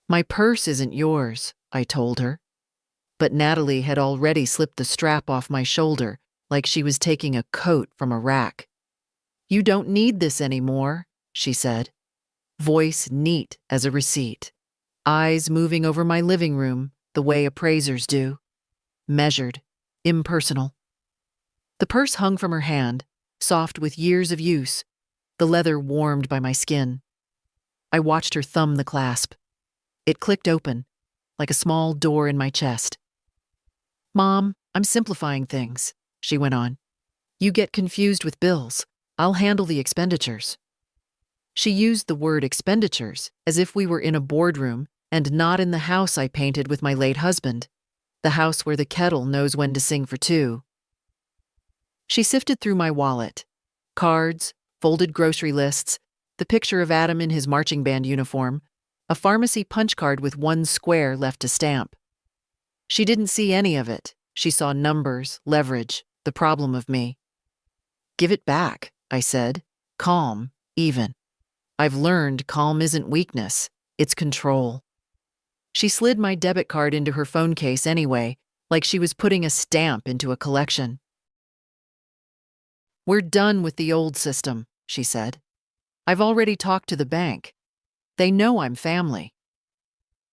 My purse isn't yours, I told her. But Natalie had already slipped the strap off my shoulder like she was taking a coat from a rack. You don't need this anymore, she said, voice neat as a receipt, eyes moving over my living room the way appraisers do, measured, impersonal. The purse hung from her hand, soft with years of use, the leather warmed by my skin. I watched her thumb the clasp. It clicked open, like a small door in my chest. Mom, I'm simplifying things, she went on. You get confused with bills. I'll handle the expenditures. She used the word expenditures as if we were in a boardroom and not in the house I painted with my late husband, the house where the kettle knows when to sing for two. She sifted through my wallet. Cards, folded grocery lists, the picture of Adam in his marching band uniform, a pharmacy punch card with one square left to stamp. She didn't see any of it. She saw numbers, leverage, the problem of me. Give it back, I said, calm, even. I've learned calm isn't weakness, it's control. She slid my debit card into her phone case anyway, like she was putting a stamp into a collection. We're done with the old system, she said. I've already talked to the bank. They know I'm family.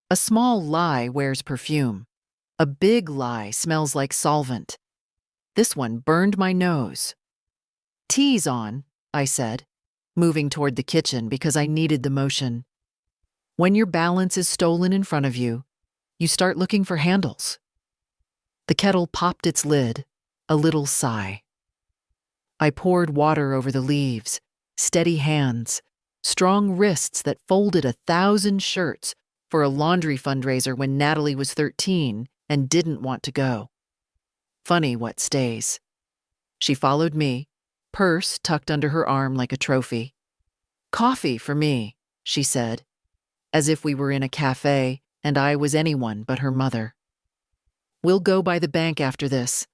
A small lie wears perfume. A big lie smells like solvent. This one burned my nose. Tea's on, I said, moving toward the kitchen because I needed the motion. When your balance is stolen in front of you, you start looking for handles. The kettle popped its lid, a little sigh. I poured water over the leaves, steady hands, strong wrists that folded 1,000 shirts for a laundry fundraiser when Natalie was 13 and didn't want to go. Funny what stays. She followed me, purse tucked under her arm like a trophy. Coffee for me, she said, as if we were in a cafe and I was anyone but her mother. We'll go by the bank after this.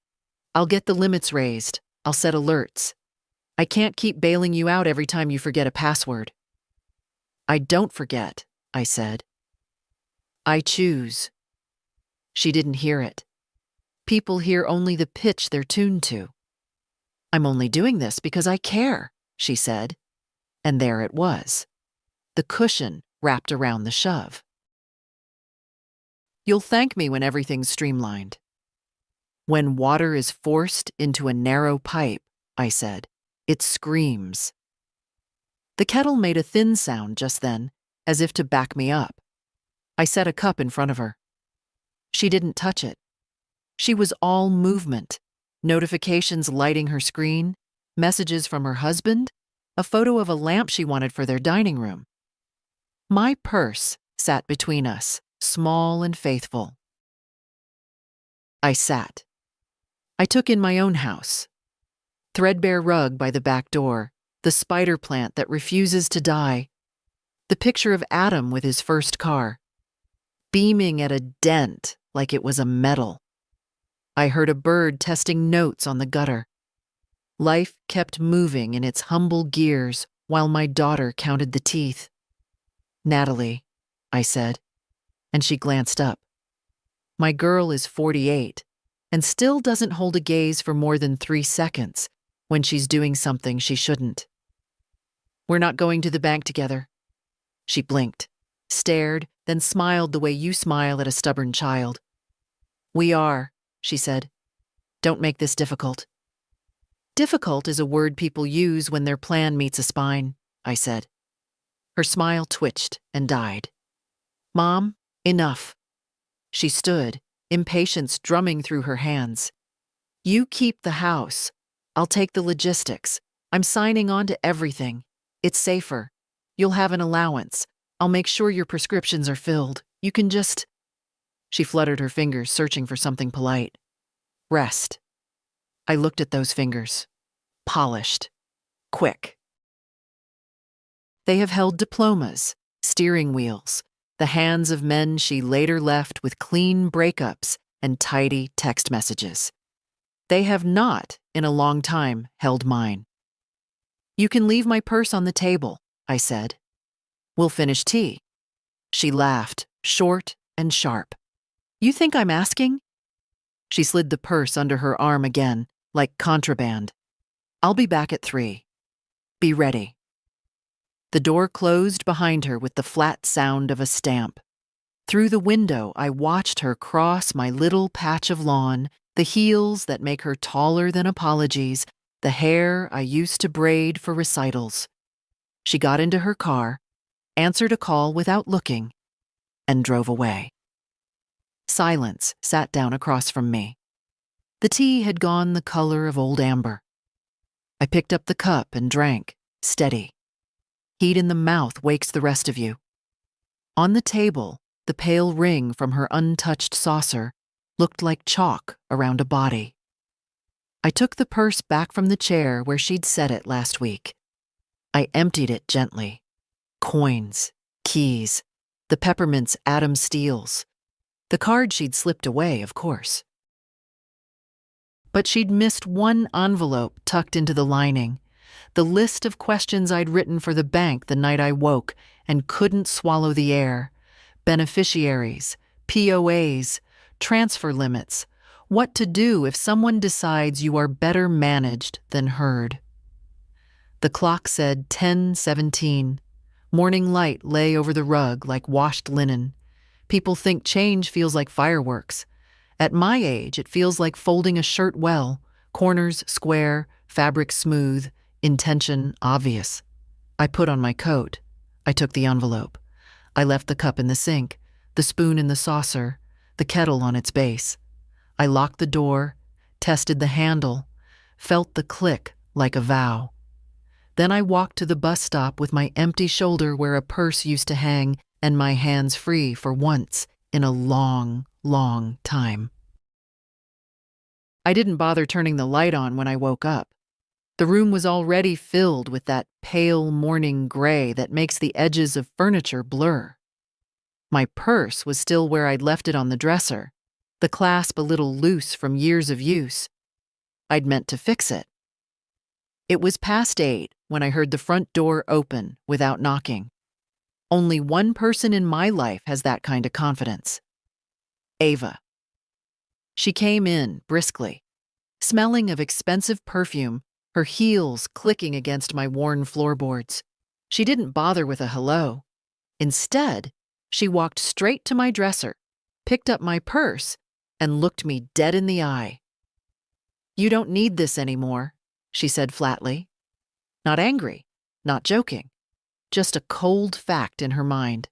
I'll get the limits raised. I'll set alerts. I can't keep bailing you out every time you forget a password. I don't forget, I said. I choose. She didn't hear it. People hear only the pitch they're tuned to. I'm only doing this because I care, she said. And there it was. The cushion wrapped around the shove. You'll thank me when everything's streamlined. When water is forced into a narrow pipe, I said, it screams. The kettle made a thin sound just then, as if to back me up. I set a cup in front of her. She didn't touch it. She was all movement, notifications lighting her screen, messages from her husband, a photo of a lamp she wanted for their dining room. My purse sat between us, small and faithful. I sat. I took in my own house. Threadbare rug by the back door, the spider plant that refuses to die, the picture of Adam with his first car, beaming at a dent like it was a medal. I heard a bird testing notes on the gutter. Life kept moving in its humble gears while my daughter counted the teeth. Natalie, I said, and she glanced up. My girl is 48 and still doesn't hold a gaze for more than 3 seconds when she's doing something she shouldn't. We're not going to the bank together. She blinked, stared, then smiled the way you smile at a stubborn child. We are, she said. Don't make this difficult. Difficult is a word people use when their plan meets a spine, I said. Her smile twitched and died. Mom, enough. She stood, impatience drumming through her hands. You keep the house. I'll take the logistics. I'm signing on to everything. It's safer. You'll have an allowance. I'll make sure your prescriptions are filled. You can just... She fluttered her fingers, searching for something polite. Rest. I looked at those fingers. Polished. Quick. They have held diplomas, steering wheels, the hands of men she later left with clean breakups and tidy text messages. They have not, in a long time, held mine. You can leave my purse on the table, I said. We'll finish tea. She laughed, short and sharp. "You think I'm asking?" She slid the purse under her arm again, like contraband. "I'll be back at 3. Be ready." The door closed behind her with the flat sound of a stamp. Through the window, I watched her cross my little patch of lawn, the heels that make her taller than apologies, the hair I used to braid for recitals. She got into her car, answered a call without looking, and drove away. Silence sat down across from me. The tea had gone the color of old amber. I picked up the cup and drank, steady. Heat in the mouth wakes the rest of you. On the table, the pale ring from her untouched saucer looked like chalk around a body. I took the purse back from the chair where she'd set it last week. I emptied it gently. Coins, keys, the peppermints Adam steals. The card she'd slipped away, of course. But she'd missed one envelope tucked into the lining, the list of questions I'd written for the bank the night I woke and couldn't swallow the air. Beneficiaries, POAs, transfer limits, what to do if someone decides you are better managed than heard. The clock said 10:17. Morning light lay over the rug like washed linen. People think change feels like fireworks. At my age, it feels like folding a shirt well, corners square, fabric smooth, intention obvious. I put on my coat. I took the envelope. I left the cup in the sink, the spoon in the saucer, the kettle on its base. I locked the door, tested the handle, felt the click like a vow. Then I walked to the bus stop with my empty shoulder where a purse used to hang and my hands free for once in a long, long time. I didn't bother turning the light on when I woke up. The room was already filled with that pale morning gray that makes the edges of furniture blur. My purse was still where I'd left it on the dresser, the clasp a little loose from years of use. I'd meant to fix it. It was past 8 when I heard the front door open without knocking. Only one person in my life has that kind of confidence. Ava. She came in briskly, smelling of expensive perfume, her heels clicking against my worn floorboards. She didn't bother with a hello. Instead, she walked straight to my dresser, picked up my purse, and looked me dead in the eye. "You don't need this anymore," she said flatly. Not angry, not joking, just a cold fact in her mind.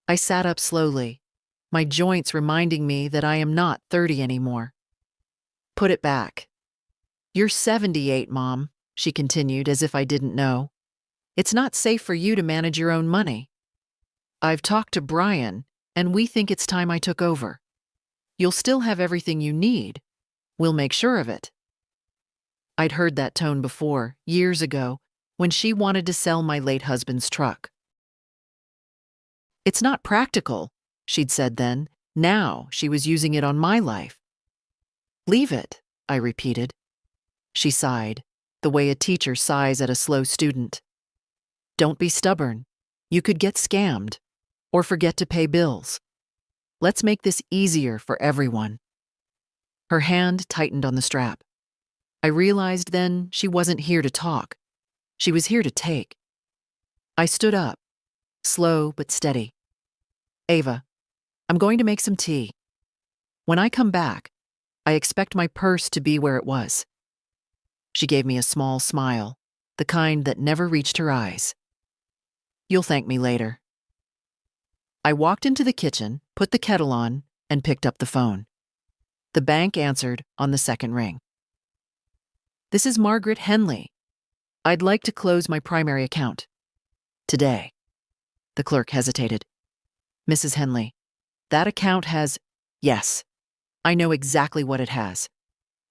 I sat up slowly, my joints reminding me that I am not 30 anymore. "Put it back." "You're 78, Mom," she continued as if I didn't know. "It's not safe for you to manage your own money. I've talked to Brian, and we think it's time I took over. You'll still have everything you need. We'll make sure of it." I'd heard that tone before, years ago, when she wanted to sell my late husband's truck. "It's not practical," she'd said then. Now she was using it on my life. "Leave it," I repeated. She sighed, the way a teacher sighs at a slow student. "Don't be stubborn. You could get scammed, or forget to pay bills. Let's make this easier for everyone." Her hand tightened on the strap. I realized then she wasn't here to talk. She was here to take. I stood up, slow but steady. "Ava, I'm going to make some tea. When I come back, I expect my purse to be where it was." She gave me a small smile, the kind that never reached her eyes. "You'll thank me later." I walked into the kitchen, put the kettle on, and picked up the phone. The bank answered on the second ring. "This is Margaret Henley. I'd like to close my primary account. Today." The clerk hesitated. "Mrs. Henley, that account has—" "Yes, I know exactly what it has.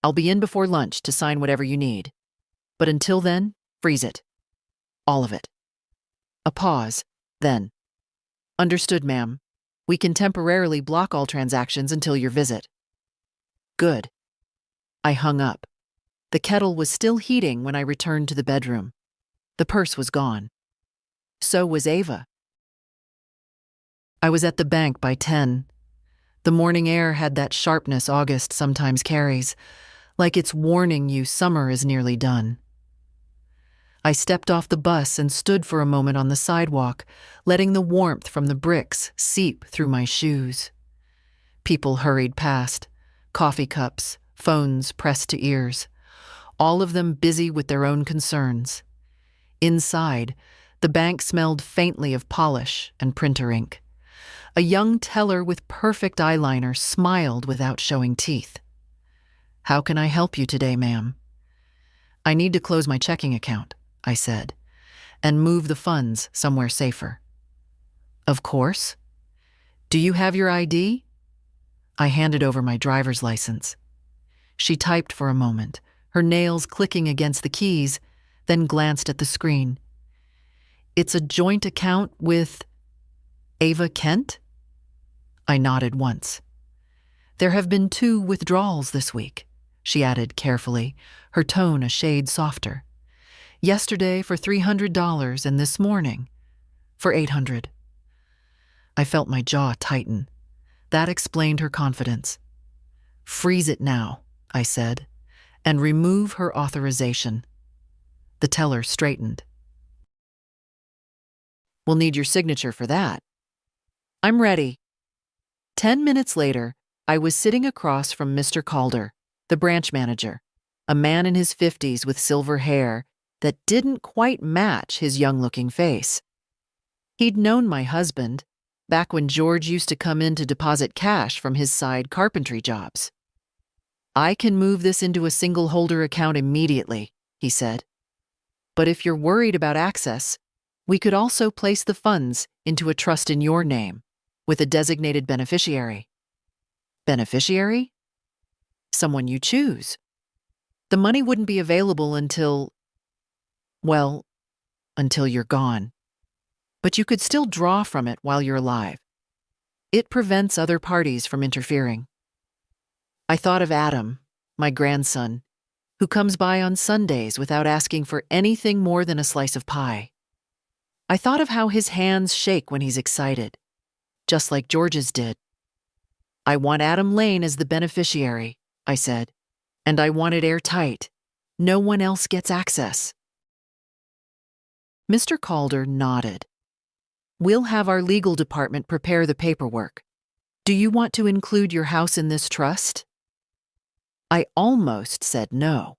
I'll be in before lunch to sign whatever you need. But until then, freeze it. All of it." A pause, then. "Understood, ma'am. We can temporarily block all transactions until your visit." "Good." I hung up. The kettle was still heating when I returned to the bedroom. The purse was gone. So was Ava. I was at the bank by 10. The morning air had that sharpness August sometimes carries, like it's warning you summer is nearly done. I stepped off the bus and stood for a moment on the sidewalk, letting the warmth from the bricks seep through my shoes. People hurried past, coffee cups, phones pressed to ears, all of them busy with their own concerns. Inside, the bank smelled faintly of polish and printer ink. A young teller with perfect eyeliner smiled without showing teeth. "How can I help you today, ma'am?" "I need to close my checking account," I said, "and move the funds somewhere safer." "Of course. Do you have your ID?" I handed over my driver's license. She typed for a moment, her nails clicking against the keys, then glanced at the screen. "It's a joint account with Ava Kent?" I nodded once. "There have been 2 withdrawals this week," she added carefully, her tone a shade softer. "Yesterday for $300 and this morning for $800. I felt my jaw tighten. That explained her confidence. "Freeze it now," I said, "and remove her authorization." The teller straightened. "We'll need your signature for that." "I'm ready." 10 minutes later, I was sitting across from Mr. Calder, the branch manager, a man in his 50s with silver hair that didn't quite match his young-looking face. He'd known my husband back when George used to come in to deposit cash from his side carpentry jobs. "I can move this into a single holder account immediately," he said. "But if you're worried about access, we could also place the funds into a trust in your name, with a designated beneficiary." "Beneficiary?" "Someone you choose. The money wouldn't be available until you're gone. But you could still draw from it while you're alive. It prevents other parties from interfering." I thought of Adam, my grandson, who comes by on Sundays without asking for anything more than a slice of pie. I thought of how his hands shake when he's excited, just like George's did. "I want Adam Lane as the beneficiary," I said, "and I want it airtight. No one else gets access." Mr. Calder nodded. "We'll have our legal department prepare the paperwork. Do you want to include your house in this trust?" I almost said no.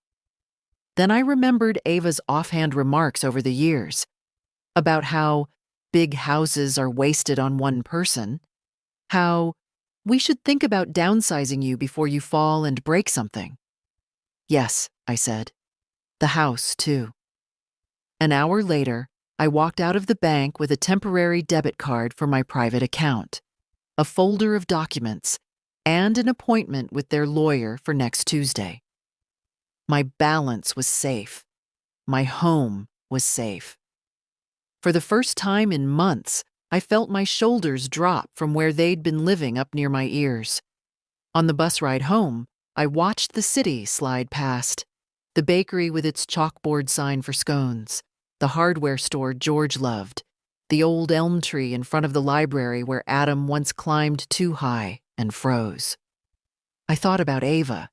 Then I remembered Ava's offhand remarks over the years about how big houses are wasted on one person, how we should think about downsizing you before you fall and break something. "Yes," I said. "The house, too." An hour later, I walked out of the bank with a temporary debit card for my private account, a folder of documents, and an appointment with their lawyer for next Tuesday. My balance was safe. My home was safe. For the first time in months, I felt my shoulders drop from where they'd been living up near my ears. On the bus ride home, I watched the city slide past, the bakery with its chalkboard sign for scones, the hardware store George loved, the old elm tree in front of the library where Adam once climbed too high and froze. I thought about Ava.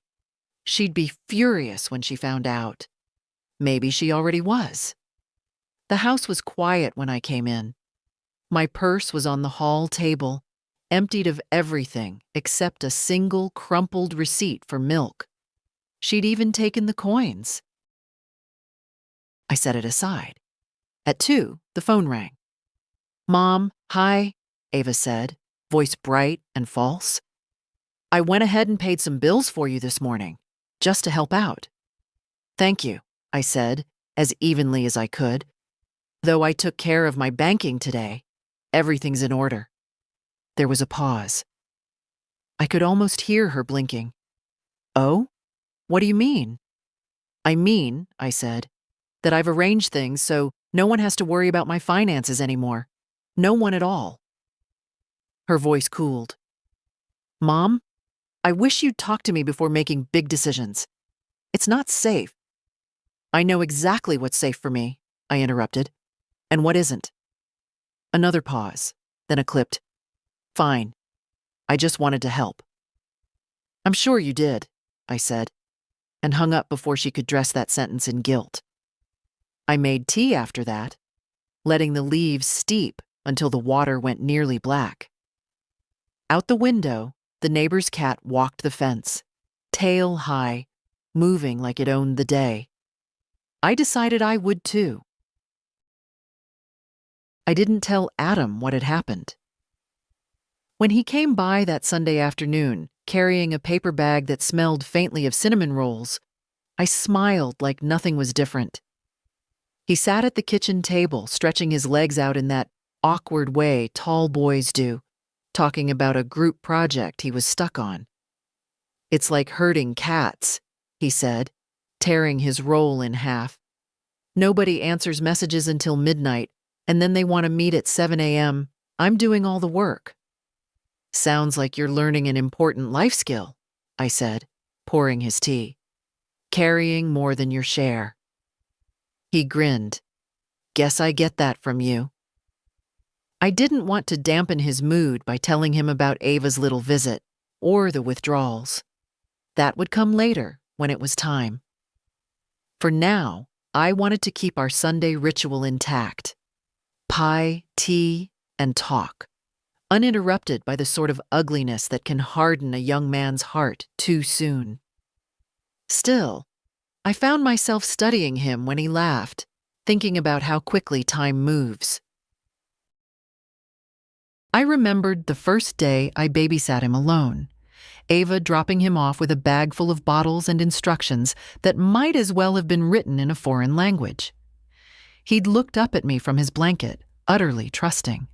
She'd be furious when she found out. Maybe she already was. The house was quiet when I came in. My purse was on the hall table, emptied of everything except a single crumpled receipt for milk. She'd even taken the coins. I set it aside. At 2, the phone rang. "Mom, hi," Ava said, voice bright and false. "I went ahead and paid some bills for you this morning, just to help out." "Thank you," I said, as evenly as I could. "Though I took care of my banking today, everything's in order." There was a pause. I could almost hear her blinking. "Oh? What do you mean?" "I mean," I said, "that I've arranged things so no one has to worry about my finances anymore. No one at all." Her voice cooled. "Mom, I wish you'd talk to me before making big decisions. It's not safe." "I know exactly what's safe for me," I interrupted. "And what isn't?" Another pause, then a clipped, Fine. I just wanted to help. I'm sure you did, I said, and hung up before she could dress that sentence in guilt. I made tea after that, letting the leaves steep until the water went nearly black. Out the window, the neighbor's cat walked the fence, tail high, moving like it owned the day. I decided I would too. I didn't tell Adam what had happened. When he came by that Sunday afternoon, carrying a paper bag that smelled faintly of cinnamon rolls, I smiled like nothing was different. He sat at the kitchen table, stretching his legs out in that awkward way tall boys do, talking about a group project he was stuck on. It's like herding cats, he said, tearing his roll in half. Nobody answers messages until midnight, and then they want to meet at 7 a.m. I'm doing all the work. Sounds like you're learning an important life skill, I said, pouring his tea. Carrying more than your share. He grinned. Guess I get that from you. I didn't want to dampen his mood by telling him about Ava's little visit, or the withdrawals. That would come later, when it was time. For now, I wanted to keep our Sunday ritual intact. Pie, tea, and talk, uninterrupted by the sort of ugliness that can harden a young man's heart too soon. Still, I found myself studying him when he laughed, thinking about how quickly time moves. I remembered the first day I babysat him alone, Ava dropping him off with a bag full of bottles and instructions that might as well have been written in a foreign language. He'd looked up at me from his blanket, utterly trusting.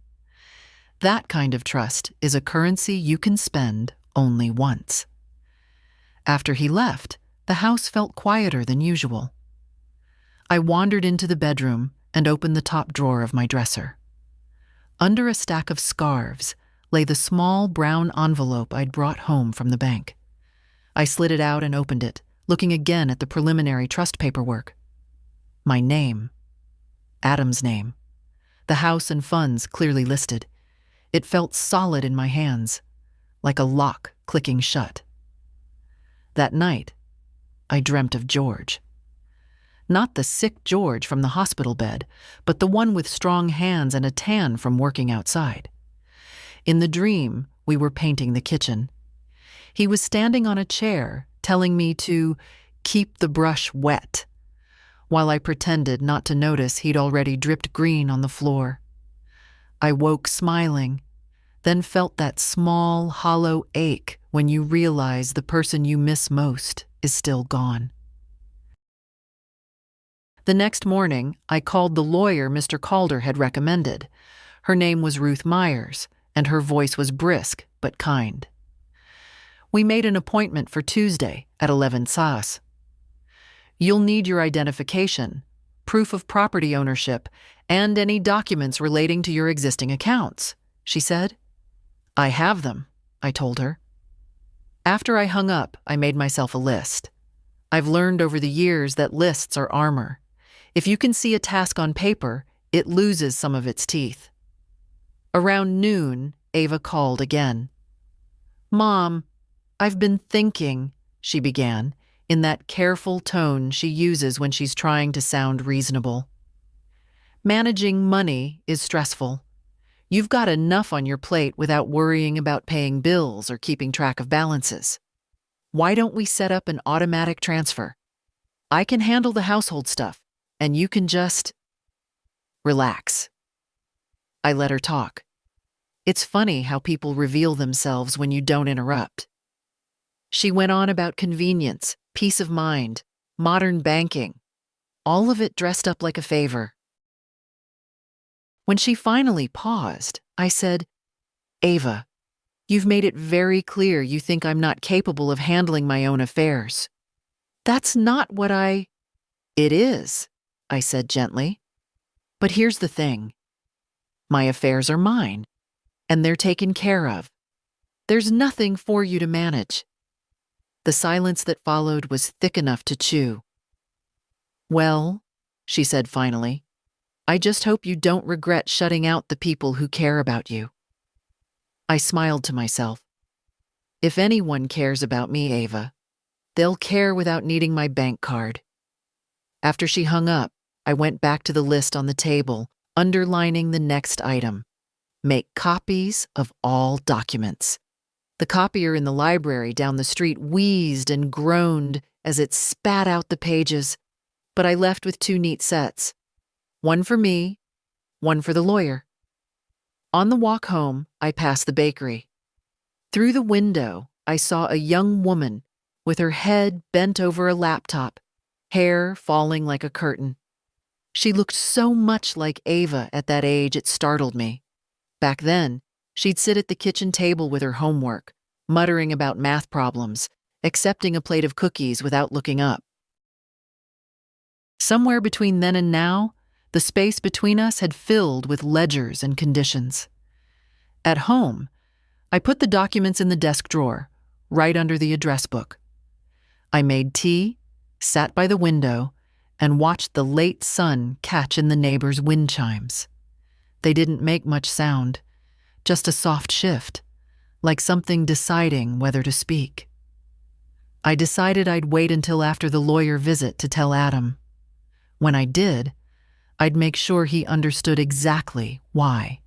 That kind of trust is a currency you can spend only once. After he left, the house felt quieter than usual. I wandered into the bedroom and opened the top drawer of my dresser. Under a stack of scarves lay the small brown envelope I'd brought home from the bank. I slid it out and opened it, looking again at the preliminary trust paperwork. My name. Adam's name. The house and funds clearly listed. It felt solid in my hands, like a lock clicking shut. That night, I dreamt of George. Not the sick George from the hospital bed, but the one with strong hands and a tan from working outside. In the dream, we were painting the kitchen. He was standing on a chair, telling me to keep the brush wet, while I pretended not to notice he'd already dripped green on the floor. I woke smiling, then felt that small, hollow ache when you realize the person you miss most is still gone. The next morning, I called the lawyer Mr. Calder had recommended. Her name was Ruth Myers, and her voice was brisk but kind. We made an appointment for Tuesday at 11 SAS. You'll need your identification, proof of property ownership, and any documents relating to your existing accounts, she said. I have them, I told her. After I hung up, I made myself a list. I've learned over the years that lists are armor. If you can see a task on paper, it loses some of its teeth. Around noon, Ava called again. Mom, I've been thinking, she began, in that careful tone she uses when she's trying to sound reasonable. Managing money is stressful. You've got enough on your plate without worrying about paying bills or keeping track of balances. Why don't we set up an automatic transfer? I can handle the household stuff, and you can just relax. I let her talk. It's funny how people reveal themselves when you don't interrupt. She went on about convenience, peace of mind, modern banking, all of it dressed up like a favor. When she finally paused, I said, Ava, you've made it very clear you think I'm not capable of handling my own affairs. That's not what It is, I said gently. But here's the thing. My affairs are mine, and they're taken care of. There's nothing for you to manage. The silence that followed was thick enough to chew. Well, she said finally, I just hope you don't regret shutting out the people who care about you. I smiled to myself. If anyone cares about me, Ava, they'll care without needing my bank card. After she hung up, I went back to the list on the table, underlining the next item. Make copies of all documents. The copier in the library down the street wheezed and groaned as it spat out the pages, but I left with 2 neat sets. One for me, one for the lawyer. On the walk home, I passed the bakery. Through the window, I saw a young woman with her head bent over a laptop, hair falling like a curtain. She looked so much like Ava at that age it startled me. Back then, she'd sit at the kitchen table with her homework, muttering about math problems, accepting a plate of cookies without looking up. Somewhere between then and now, the space between us had filled with ledgers and conditions. At home, I put the documents in the desk drawer, right under the address book. I made tea, sat by the window, and watched the late sun catch in the neighbor's wind chimes. They didn't make much sound, just a soft shift, like something deciding whether to speak. I decided I'd wait until after the lawyer visit to tell Adam. When I did, I'd make sure he understood exactly why.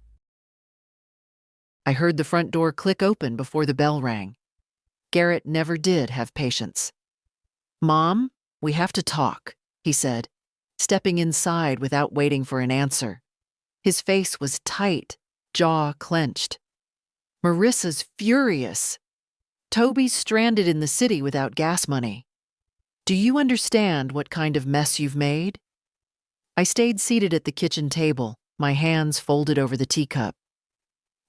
I heard the front door click open before the bell rang. Garrett never did have patience. "Mom, we have to talk," he said, stepping inside without waiting for an answer. His face was tight, jaw clenched. "Marissa's furious. Toby's stranded in the city without gas money. Do you understand what kind of mess you've made?" I stayed seated at the kitchen table, my hands folded over the teacup.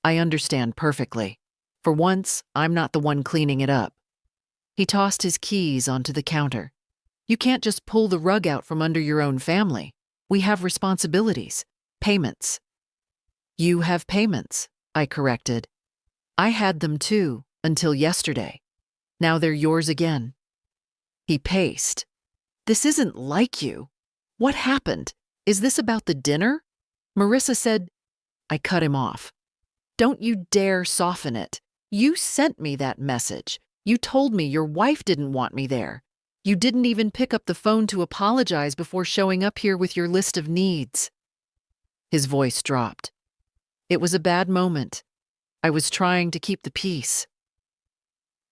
"I understand perfectly. For once, I'm not the one cleaning it up." He tossed his keys onto the counter. "You can't just pull the rug out from under your own family. We have responsibilities, payments." "You have payments," I corrected. "I had them too, until yesterday. Now they're yours again." He paced. "This isn't like you. What happened? Is this about the dinner? Marissa said—" I cut him off. "Don't you dare soften it. You sent me that message. You told me your wife didn't want me there. You didn't even pick up the phone to apologize before showing up here with your list of needs." His voice dropped. It was a bad moment. I was trying to keep the peace.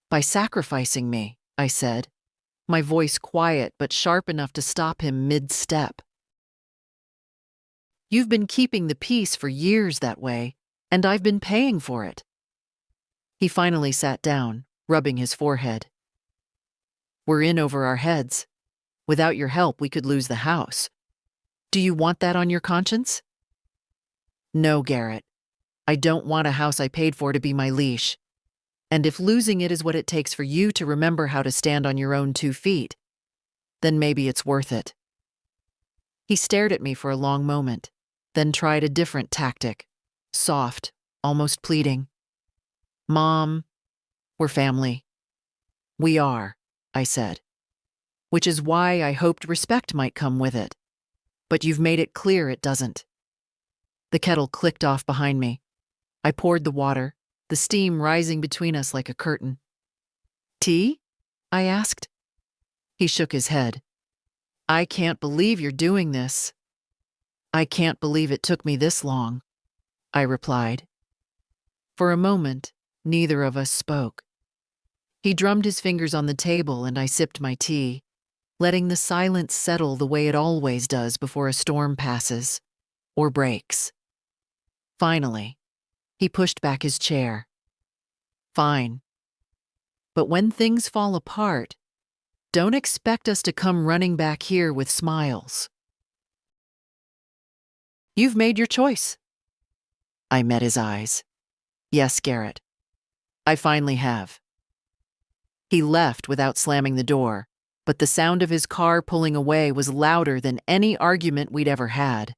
"By sacrificing me," I said, my voice quiet but sharp enough to stop him mid-step. "You've been keeping the peace for years that way, and I've been paying for it." He finally sat down, rubbing his forehead. "We're in over our heads. Without your help, we could lose the house. Do you want that on your conscience?" "No, Garrett. I don't want a house I paid for to be my leash. And if losing it is what it takes for you to remember how to stand on your own 2 feet, then maybe it's worth it." He stared at me for a long moment, then tried a different tactic, soft, almost pleading. "Mom, we're family." "We are," I said. "Which is why I hoped respect might come with it. But you've made it clear it doesn't." The kettle clicked off behind me. I poured the water, the steam rising between us like a curtain. "Tea?" I asked. He shook his head. "I can't believe you're doing this." "I can't believe it took me this long," I replied. For a moment, neither of us spoke. He drummed his fingers on the table and I sipped my tea, letting the silence settle the way it always does before a storm passes, or breaks. Finally, he pushed back his chair. "Fine. But when things fall apart, don't expect us to come running back here with smiles." "You've made your choice." I met his eyes. "Yes, Garrett. I finally have." He left without slamming the door, but the sound of his car pulling away was louder than any argument we'd ever had.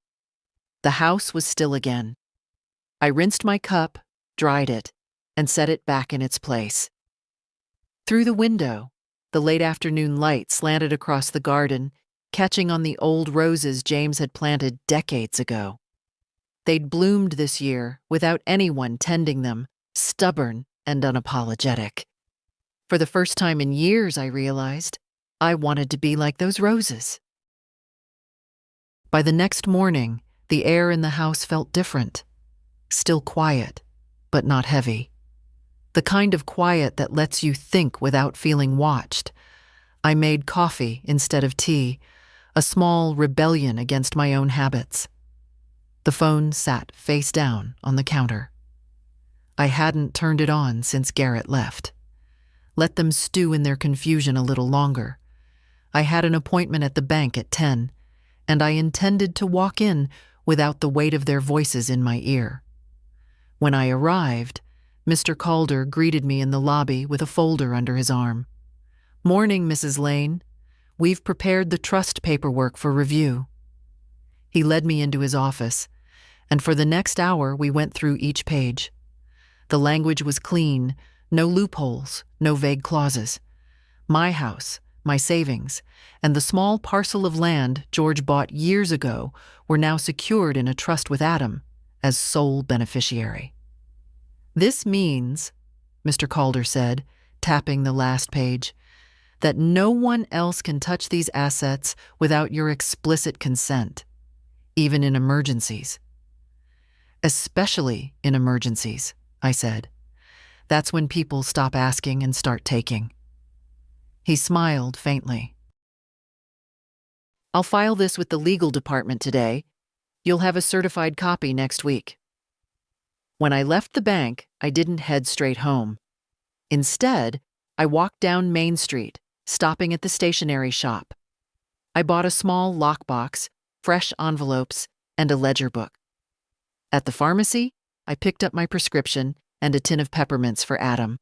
The house was still again. I rinsed my cup, dried it, and set it back in its place. Through the window, the late afternoon light slanted across the garden, catching on the old roses James had planted decades ago. They'd bloomed this year without anyone tending them, stubborn and unapologetic. For the first time in years, I realized I wanted to be like those roses. By the next morning, the air in the house felt different. Still quiet, but not heavy. The kind of quiet that lets you think without feeling watched. I made coffee instead of tea, a small rebellion against my own habits. The phone sat face down on the counter. I hadn't turned it on since Garrett left. Let them stew in their confusion a little longer. I had an appointment at the bank at 10, and I intended to walk in without the weight of their voices in my ear. When I arrived, Mr. Calder greeted me in the lobby with a folder under his arm. "Morning, Mrs. Lane. We've prepared the trust paperwork for review." He led me into his office, and for the next hour we went through each page. The language was clean, no loopholes, no vague clauses. My house, my savings, and the small parcel of land George bought years ago were now secured in a trust with Adam as sole beneficiary. "This means," Mr. Calder said, tapping the last page, "that no one else can touch these assets without your explicit consent, even in emergencies." "Especially in emergencies," I said. "That's when people stop asking and start taking." He smiled faintly. "I'll file this with the legal department today. You'll have a certified copy next week." When I left the bank, I didn't head straight home. Instead, I walked down Main Street, stopping at the stationery shop. I bought a small lockbox, fresh envelopes, and a ledger book. At the pharmacy, I picked up my prescription and a tin of peppermints for Adam.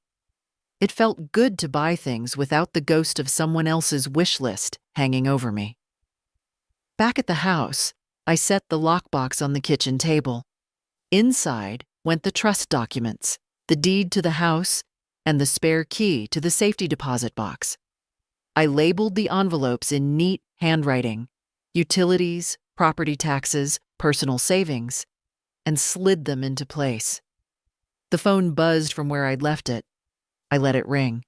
It felt good to buy things without the ghost of someone else's wish list hanging over me. Back at the house, I set the lockbox on the kitchen table. Inside went the trust documents, the deed to the house, and the spare key to the safety deposit box. I labeled the envelopes in neat handwriting, utilities, property taxes, personal savings, and slid them into place. The phone buzzed from where I'd left it. I let it ring.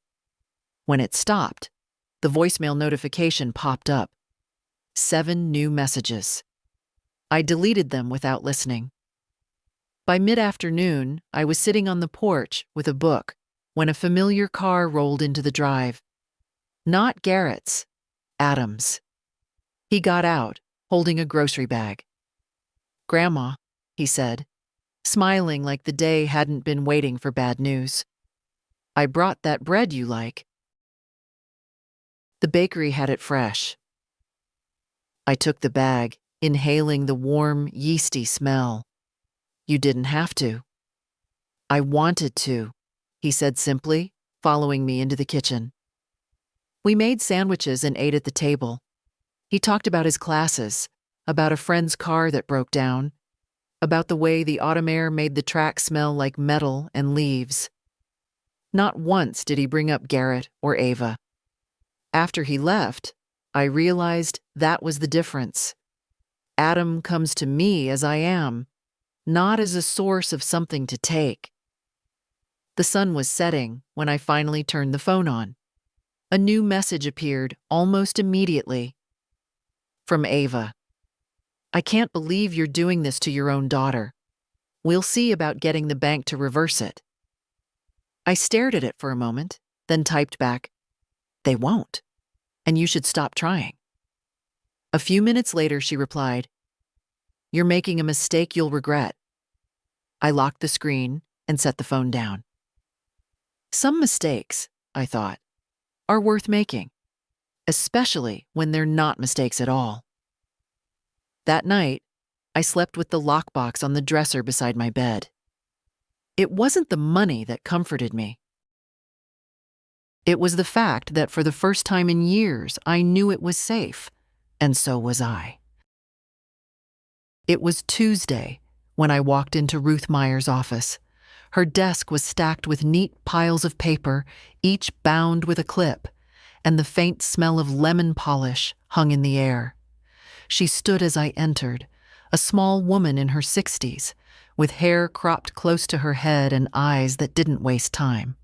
When it stopped, the voicemail notification popped up. 7 new messages. I deleted them without listening. By mid-afternoon, I was sitting on the porch with a book when a familiar car rolled into the drive. Not Garrett's, Adam's. He got out, holding a grocery bag. "Grandma," he said, smiling like the day hadn't been waiting for bad news. "I brought that bread you like." The bakery had it fresh. I took the bag, inhaling the warm, yeasty smell. "You didn't have to." "I wanted to," he said simply, following me into the kitchen. We made sandwiches and ate at the table. He talked about his classes, about a friend's car that broke down, about the way the autumn air made the track smell like metal and leaves. Not once did he bring up Garrett or Ava. After he left, I realized that was the difference. Adam comes to me as I am, not as a source of something to take. The sun was setting when I finally turned the phone on. A new message appeared almost immediately. From Ava. "I can't believe you're doing this to your own daughter. We'll see about getting the bank to reverse it." I stared at it for a moment, then typed back, "They won't, and you should stop trying." A few minutes later, she replied, "You're making a mistake you'll regret." I locked the screen and set the phone down. Some mistakes, I thought, are worth making, especially when they're not mistakes at all. That night, I slept with the lockbox on the dresser beside my bed. It wasn't the money that comforted me. It was the fact that for the first time in years, I knew it was safe, and so was I. It was Tuesday when I walked into Ruth Meyer's office. Her desk was stacked with neat piles of paper, each bound with a clip, and the faint smell of lemon polish hung in the air. She stood as I entered, a small woman in her 60s, with hair cropped close to her head and eyes that didn't waste time.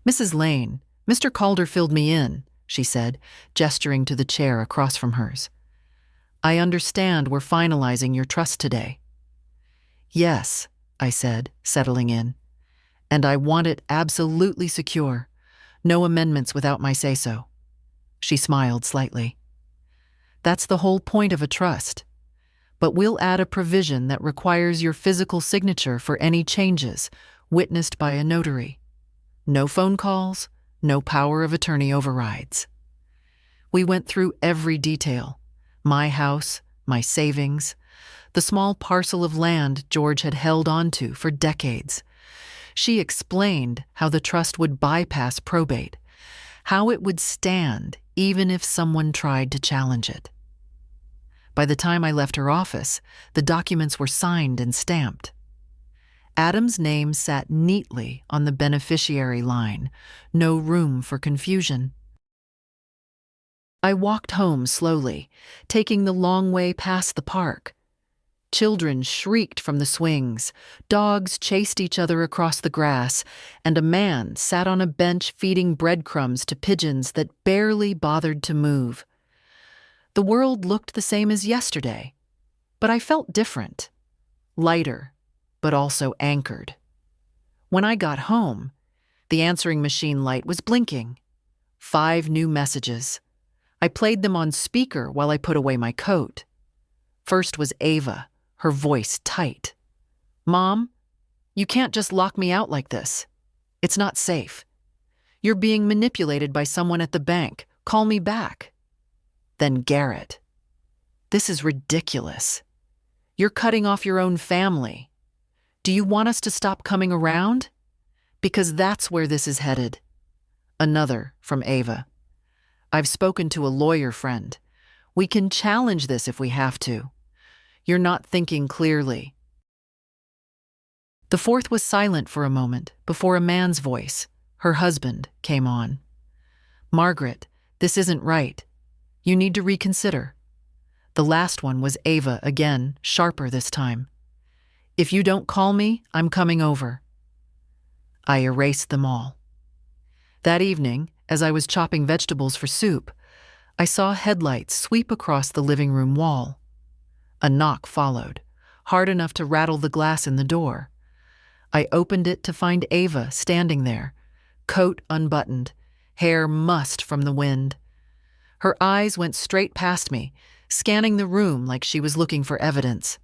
"Mrs. Lane, Mr. Calder filled me in," she said, gesturing to the chair across from hers. "I understand we're finalizing your trust today." "Yes," I said, settling in. "And I want it absolutely secure. No amendments without my say-so." She smiled slightly. "That's the whole point of a trust. But we'll add a provision that requires your physical signature for any changes, witnessed by a notary. No phone calls, no power of attorney overrides." We went through every detail: my house, my savings, the small parcel of land George had held onto for decades. She explained how the trust would bypass probate, how it would stand even if someone tried to challenge it. By the time I left her office, the documents were signed and stamped. Adam's name sat neatly on the beneficiary line, no room for confusion. I walked home slowly, taking the long way past the park. Children shrieked from the swings, dogs chased each other across the grass, and a man sat on a bench feeding breadcrumbs to pigeons that barely bothered to move. The world looked the same as yesterday, but I felt different, lighter, but also anchored. When I got home, the answering machine light was blinking. 5 new messages. I played them on speaker while I put away my coat. First was Ava, her voice tight. "Mom, you can't just lock me out like this. It's not safe. You're being manipulated by someone at the bank. Call me back." Then Garrett. "This is ridiculous. You're cutting off your own family. Do you want us to stop coming around? Because that's where this is headed." Another from Ava. "I've spoken to a lawyer friend. We can challenge this if we have to. You're not thinking clearly." The fourth was silent for a moment before a man's voice, her husband, came on. "Margaret, this isn't right. You need to reconsider." The last one was Ava again, sharper this time. "If you don't call me, I'm coming over." I erased them all. That evening, as I was chopping vegetables for soup, I saw headlights sweep across the living room wall. A knock followed, hard enough to rattle the glass in the door. I opened it to find Ava standing there, coat unbuttoned, hair mussed from the wind. Her eyes went straight past me, scanning the room like she was looking for evidence.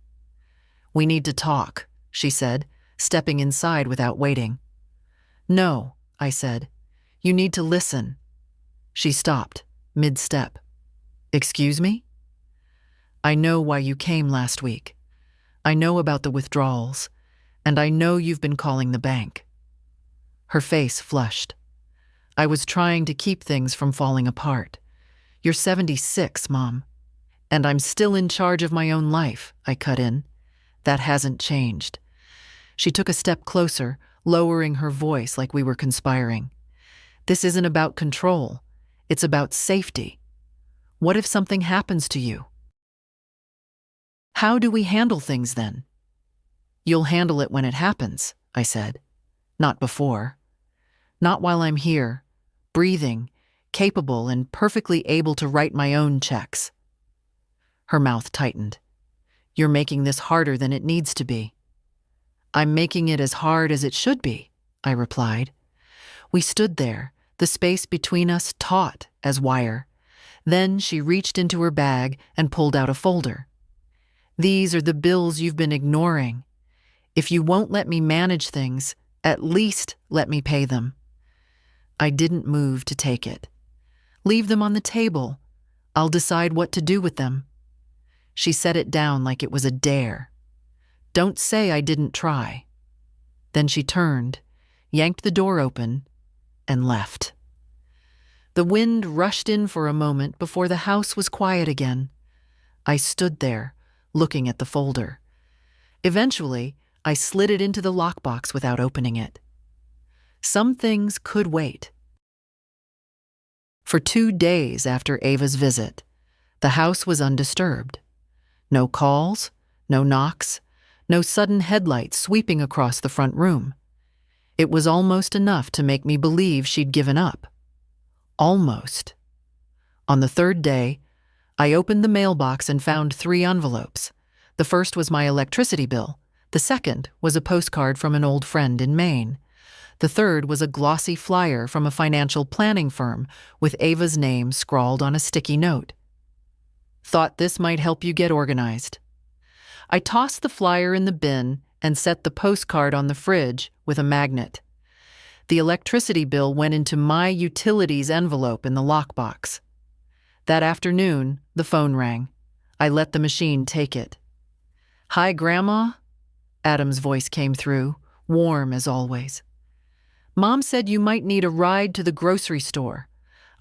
"We need to talk," she said, stepping inside without waiting. "No," I said. "You need to listen." She stopped, mid-step. "Excuse me?" "I know why you came last week. I know about the withdrawals, and I know you've been calling the bank." Her face flushed. "I was trying to keep things from falling apart. You're 76, Mom. And I'm still in charge of my own life," I cut in. "That hasn't changed." She took a step closer, lowering her voice like we were conspiring. "This isn't about control. It's about safety. What if something happens to you?" "How do we handle things then?" "You'll handle it when it happens," I said. "Not before. Not while I'm here, breathing, capable and perfectly able to write my own checks." Her mouth tightened. "You're making this harder than it needs to be." "I'm making it as hard as it should be," I replied. We stood there, the space between us taut as wire. Then she reached into her bag and pulled out a folder. "These are the bills you've been ignoring. If you won't let me manage things, at least let me pay them." I didn't move to take it. "Leave them on the table. I'll decide what to do with them." She set it down like it was a dare. "Don't say I didn't try." Then she turned, yanked the door open, and left. The wind rushed in for a moment before the house was quiet again. I stood there, looking at the folder. Eventually, I slid it into the lockbox without opening it. Some things could wait. For 2 days after Ava's visit, the house was undisturbed. No calls, no knocks, No sudden headlights sweeping across the front room. It was almost enough to make me believe she'd given up. Almost. On the third day, I opened the mailbox and found 3 envelopes. The first was my electricity bill. The second was a postcard from an old friend in Maine. The third was a glossy flyer from a financial planning firm with Ava's name scrawled on a sticky note. Thought this might help you get organized. I tossed the flyer in the bin and set the postcard on the fridge with a magnet. The electricity bill went into my utilities envelope in the lockbox. That afternoon, the phone rang. I let the machine take it. "Hi, Grandma?" Adam's voice came through, warm as always. "Mom said you might need a ride to the grocery store.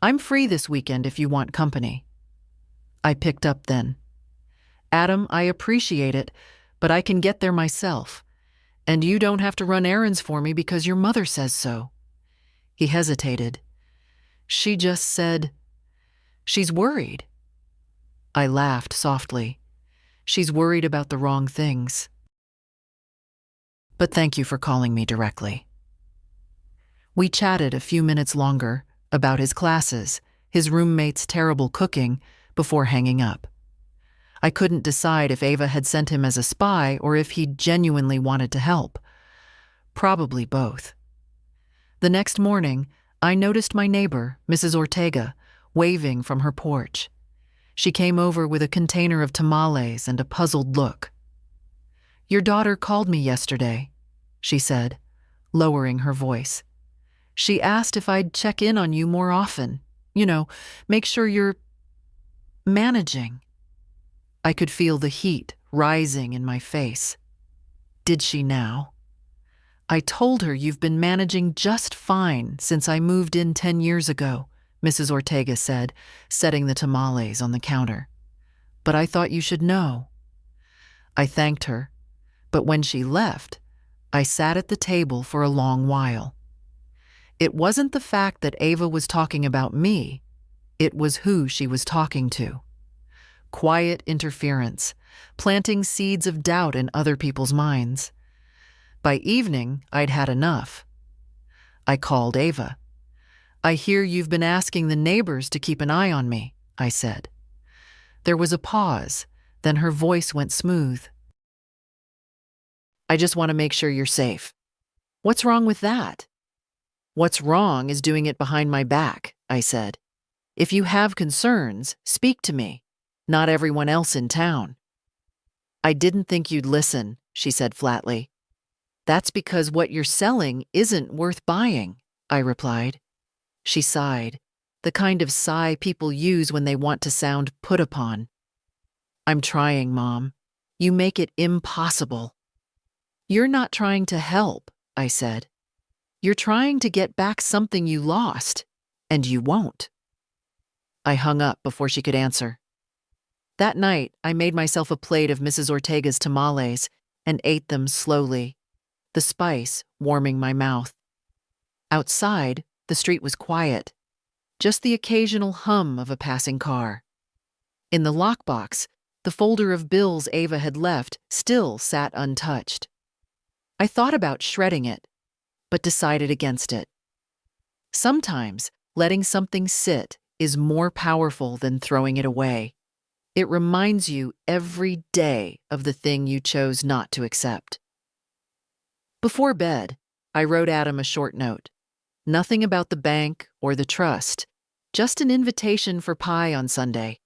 I'm free this weekend if you want company." I picked up then. "Adam, I appreciate it, but I can get there myself. And you don't have to run errands for me because your mother says so." He hesitated. "She just said, she's worried." I laughed softly. "She's worried about the wrong things. But thank you for calling me directly." We chatted a few minutes longer about his classes, his roommate's terrible cooking, before hanging up. I couldn't decide if Ava had sent him as a spy or if he genuinely wanted to help. Probably both. The next morning, I noticed my neighbor, Mrs. Ortega, waving from her porch. She came over with a container of tamales and a puzzled look. "Your daughter called me yesterday," she said, lowering her voice. "She asked if I'd check in on you more often. Make sure you're managing." I could feel the heat rising in my face. Did she now? "I told her you've been managing just fine since I moved in 10 years ago," Mrs. Ortega said, setting the tamales on the counter. "But I thought you should know." I thanked her, but when she left, I sat at the table for a long while. It wasn't the fact that Ava was talking about me, it was who she was talking to. Quiet interference, planting seeds of doubt in other people's minds. By evening, I'd had enough. I called Ava. "I hear you've been asking the neighbors to keep an eye on me," I said. There was a pause, then her voice went smooth. "I just want to make sure you're safe." "What's wrong with that?" "What's wrong is doing it behind my back," I said. "If you have concerns, speak to me, not everyone else in town." "I didn't think you'd listen," she said flatly. "That's because what you're selling isn't worth buying," I replied. She sighed, the kind of sigh people use when they want to sound put upon. "I'm trying, Mom. You make it impossible." "You're not trying to help," I said. "You're trying to get back something you lost, and you won't." I hung up before she could answer. That night, I made myself a plate of Mrs. Ortega's tamales and ate them slowly, the spice warming my mouth. Outside, the street was quiet, just the occasional hum of a passing car. In the lockbox, the folder of bills Ava had left still sat untouched. I thought about shredding it, but decided against it. Sometimes, letting something sit is more powerful than throwing it away. It reminds you every day of the thing you chose not to accept. Before bed, I wrote Adam a short note. Nothing about the bank or the trust, just an invitation for pie on Sunday.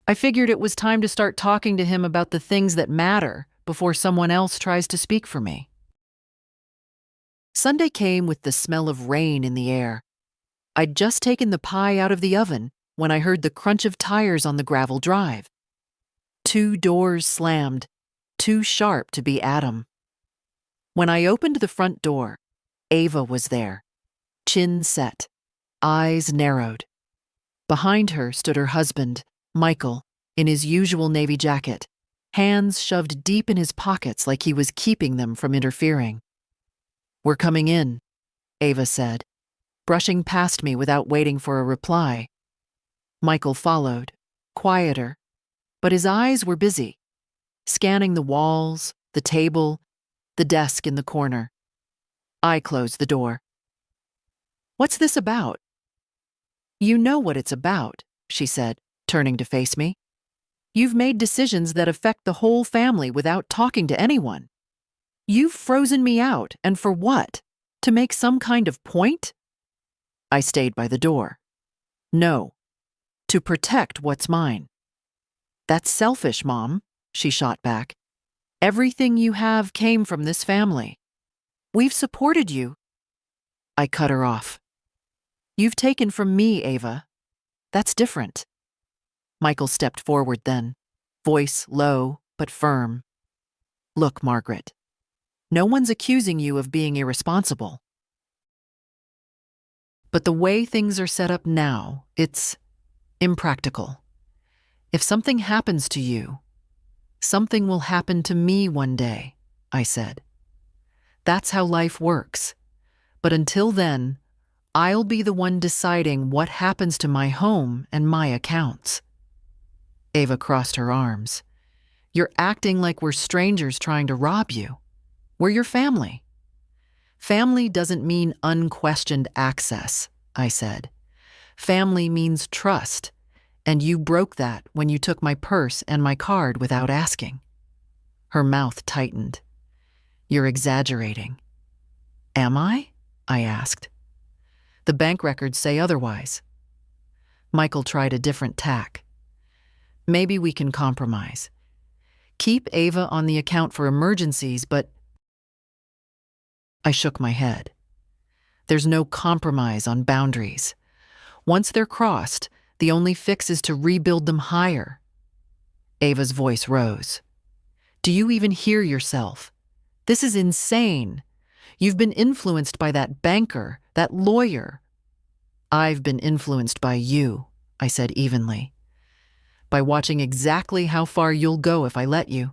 I figured it was time to start talking to him about the things that matter before someone else tries to speak for me. Sunday came with the smell of rain in the air. I'd just taken the pie out of the oven when I heard the crunch of tires on the gravel drive. 2 doors slammed, too sharp to be Adam. When I opened the front door, Ava was there, chin set, eyes narrowed. Behind her stood her husband, Michael, in his usual navy jacket, hands shoved deep in his pockets like he was keeping them from interfering. "We're coming in," Ava said, brushing past me without waiting for a reply. Michael followed, quieter, but his eyes were busy. scanning the walls, the table, the desk in the corner. I closed the door. "What's this about?" "You know what it's about," she said, turning to face me. "You've made decisions that affect the whole family without talking to anyone. You've frozen me out, and for what? To make some kind of point?" I stayed by the door. "No, to protect what's mine." "That's selfish, Mom," she shot back. "Everything you have came from this family. We've supported you." I cut her off. "You've taken from me, Ava. That's different." Michael stepped forward then, voice low but firm. "Look, Margaret, no one's accusing you of being irresponsible. But the way things are set up now, it's impractical. If something happens to you, something will happen to me one day," I said. "That's how life works. But until then, I'll be the one deciding what happens to my home and my accounts." Ava crossed her arms. "You're acting like we're strangers trying to rob you. We're your family." "Family doesn't mean unquestioned access," I said. "Family means trust, and you broke that when you took my purse and my card without asking." Her mouth tightened. "You're exaggerating." "Am I?" I asked. "The bank records say otherwise." Michael tried a different tack. "Maybe we can compromise. Keep Ava on the account for emergencies, but—" I shook my head. "There's no compromise on boundaries. Once they're crossed, the only fix is to rebuild them higher." Ava's voice rose. "Do you even hear yourself? This is insane. You've been influenced by that banker, that lawyer." "I've been influenced by you," I said evenly. "By watching exactly how far you'll go if I let you."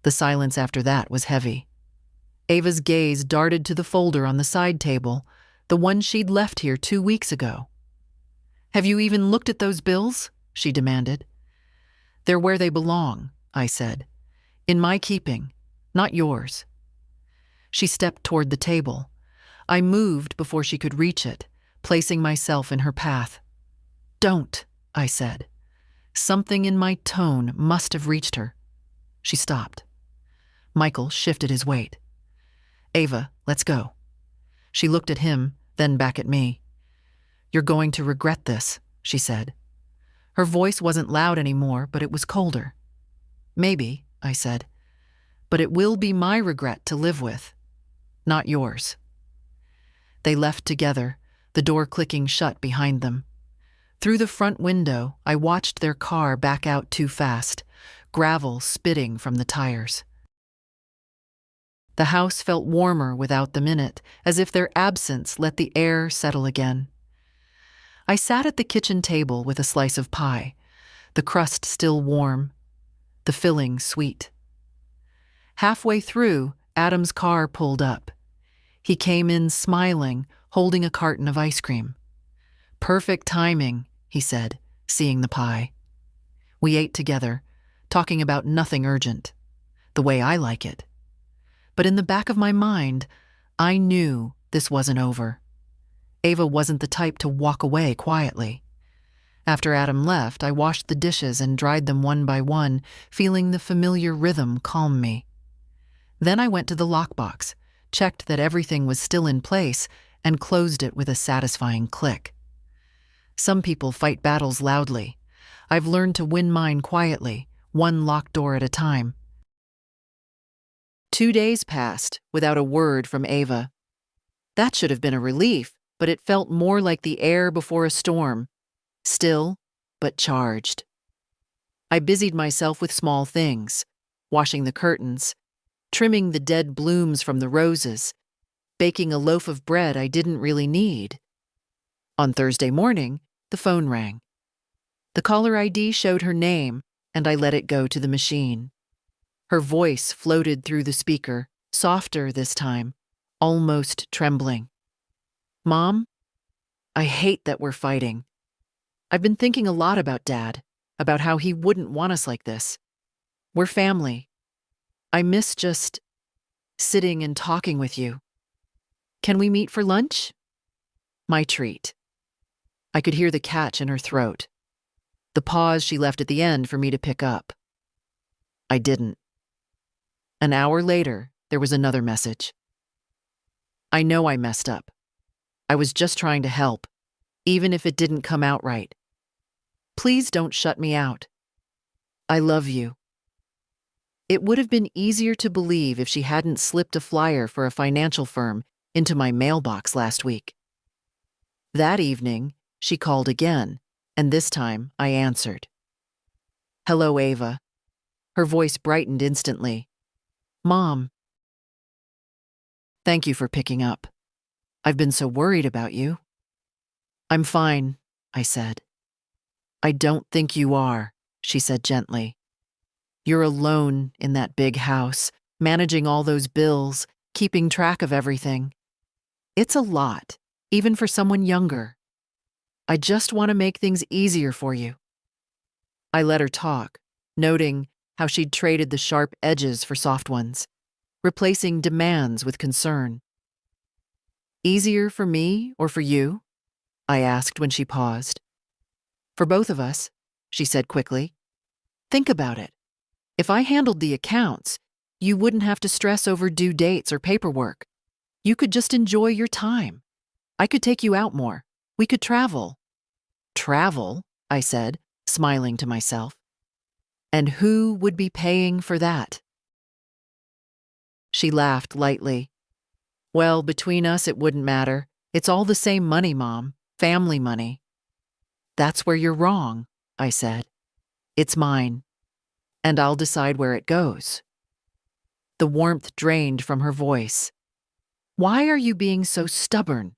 The silence after that was heavy. Ava's gaze darted to the folder on the side table, the one she'd left here 2 weeks ago. "Have you even looked at those bills?" she demanded. "They're where they belong," I said. "In my keeping, not yours." She stepped toward the table. I moved before she could reach it, placing myself in her path. "Don't," I said. Something in my tone must have reached her. She stopped. Michael shifted his weight. "Ava, let's go." She looked at him, then back at me. "You're going to regret this," she said. Her voice wasn't loud anymore, but it was colder. "Maybe," I said. "But it will be my regret to live with, not yours." They left together, the door clicking shut behind them. Through the front window, I watched their car back out too fast, gravel spitting from the tires. The house felt warmer without them in it, as if their absence let the air settle again. I sat at the kitchen table with a slice of pie, the crust still warm, the filling sweet. Halfway through, Adam's car pulled up. He came in smiling, holding a carton of ice cream. "Perfect timing," he said, seeing the pie. We ate together, talking about nothing urgent, the way I like it. But in the back of my mind, I knew this wasn't over. Ava wasn't the type to walk away quietly. After Adam left, I washed the dishes and dried them one by one, feeling the familiar rhythm calm me. Then I went to the lockbox, checked that everything was still in place, and closed it with a satisfying click. Some people fight battles loudly. I've learned to win mine quietly, one locked door at a time. 2 days passed without a word from Ava. That should have been a relief, but it felt more like the air before a storm, still but charged. I busied myself with small things, washing the curtains, trimming the dead blooms from the roses, baking a loaf of bread I didn't really need. On Thursday morning, the phone rang. The caller ID showed her name, and I let it go to the machine. Her voice floated through the speaker, softer this time, almost trembling. "Mom, I hate that we're fighting. I've been thinking a lot about Dad, about how he wouldn't want us like this. We're family. I miss just sitting and talking with you. Can we meet for lunch? My treat. I could hear the catch in her throat, the pause she left at the end for me to pick up. I didn't. An hour later, there was another message. I know I messed up. I was just trying to help, even if it didn't come out right. Please don't shut me out. I love you. It would have been easier to believe if she hadn't slipped a flyer for a financial firm into my mailbox last week. That evening, she called again, and this time I answered. Hello, Ava. Her voice brightened instantly. Mom. Thank you for picking up. I've been so worried about you. I'm fine, I said. I don't think you are, she said gently. You're alone in that big house, managing all those bills, keeping track of everything. It's a lot, even for someone younger. I just want to make things easier for you. I let her talk, noting how she'd traded the sharp edges for soft ones, replacing demands with concern. Easier for me or for you? I asked when she paused. For both of us, she said quickly. Think about it. If I handled the accounts, you wouldn't have to stress over due dates or paperwork. You could just enjoy your time. I could take you out more. We could travel. Travel, I said, smiling to myself. And who would be paying for that? She laughed lightly. Well, between us, it wouldn't matter. It's all the same money, Mom. Family money. That's where you're wrong, I said. It's mine. And I'll decide where it goes. The warmth drained from her voice. Why are you being so stubborn?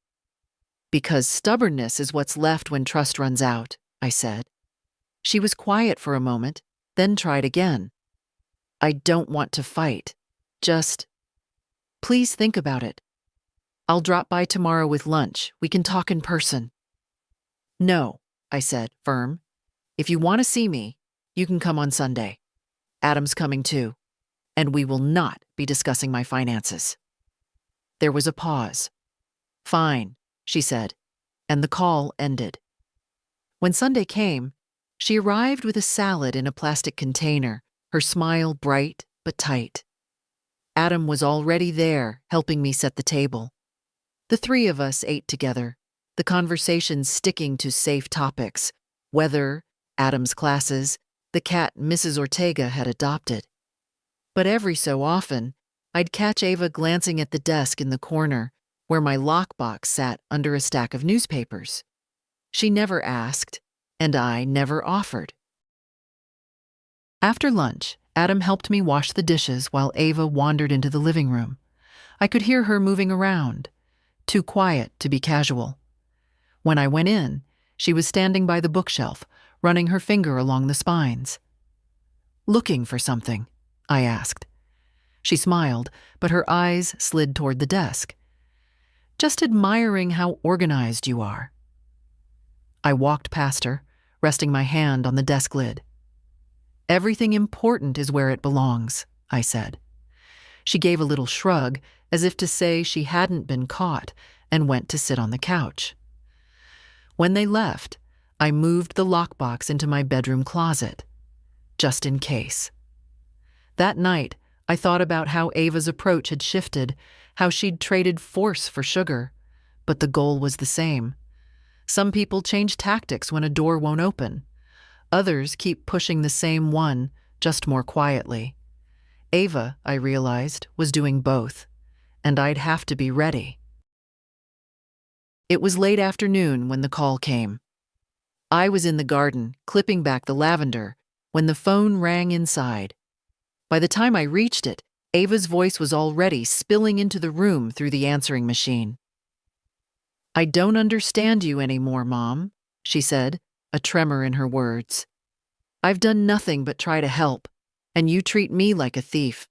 Because stubbornness is what's left when trust runs out, I said. She was quiet for a moment, then tried again. I don't want to fight. Just, please think about it. I'll drop by tomorrow with lunch. We can talk in person. No, I said, firm. If you want to see me, you can come on Sunday. Adam's coming too, and we will not be discussing my finances. There was a pause. Fine, she said, and the call ended. When Sunday came, she arrived with a salad in a plastic container, her smile bright but tight. Adam was already there, helping me set the table. The three of us ate together, the conversation sticking to safe topics: weather, Adam's classes, the cat Mrs. Ortega had adopted. But every so often, I'd catch Ava glancing at the desk in the corner, where my lockbox sat under a stack of newspapers. She never asked, and I never offered. After lunch, Adam helped me wash the dishes while Ava wandered into the living room. I could hear her moving around, too quiet to be casual. When I went in, she was standing by the bookshelf, running her finger along the spines. Looking for something? I asked. She smiled, but her eyes slid toward the desk. Just admiring how organized you are. I walked past her, resting my hand on the desk lid. Everything important is where it belongs, I said. She gave a little shrug, as if to say she hadn't been caught, and went to sit on the couch. When they left, I moved the lockbox into my bedroom closet, just in case. That night, I thought about how Ava's approach had shifted, how she'd traded force for sugar, but the goal was the same. Some people change tactics when a door won't open. Others keep pushing the same one, just more quietly. Ava, I realized, was doing both, and I'd have to be ready. It was late afternoon when the call came. I was in the garden, clipping back the lavender, when the phone rang inside. By the time I reached it, Ava's voice was already spilling into the room through the answering machine. I don't understand you anymore, Mom, she said, a tremor in her words. I've done nothing but try to help, and you treat me like a thief.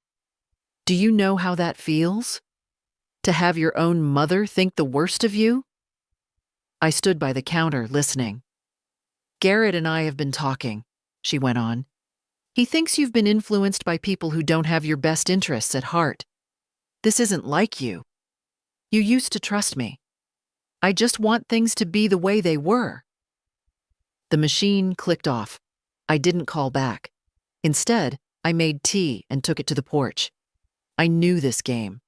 Do you know how that feels? To have your own mother think the worst of you? I stood by the counter, listening. Garrett and I have been talking, she went on. He thinks you've been influenced by people who don't have your best interests at heart. This isn't like you. You used to trust me. I just want things to be the way they were." The machine clicked off. I didn't call back. Instead, I made tea and took it to the porch. I knew this game,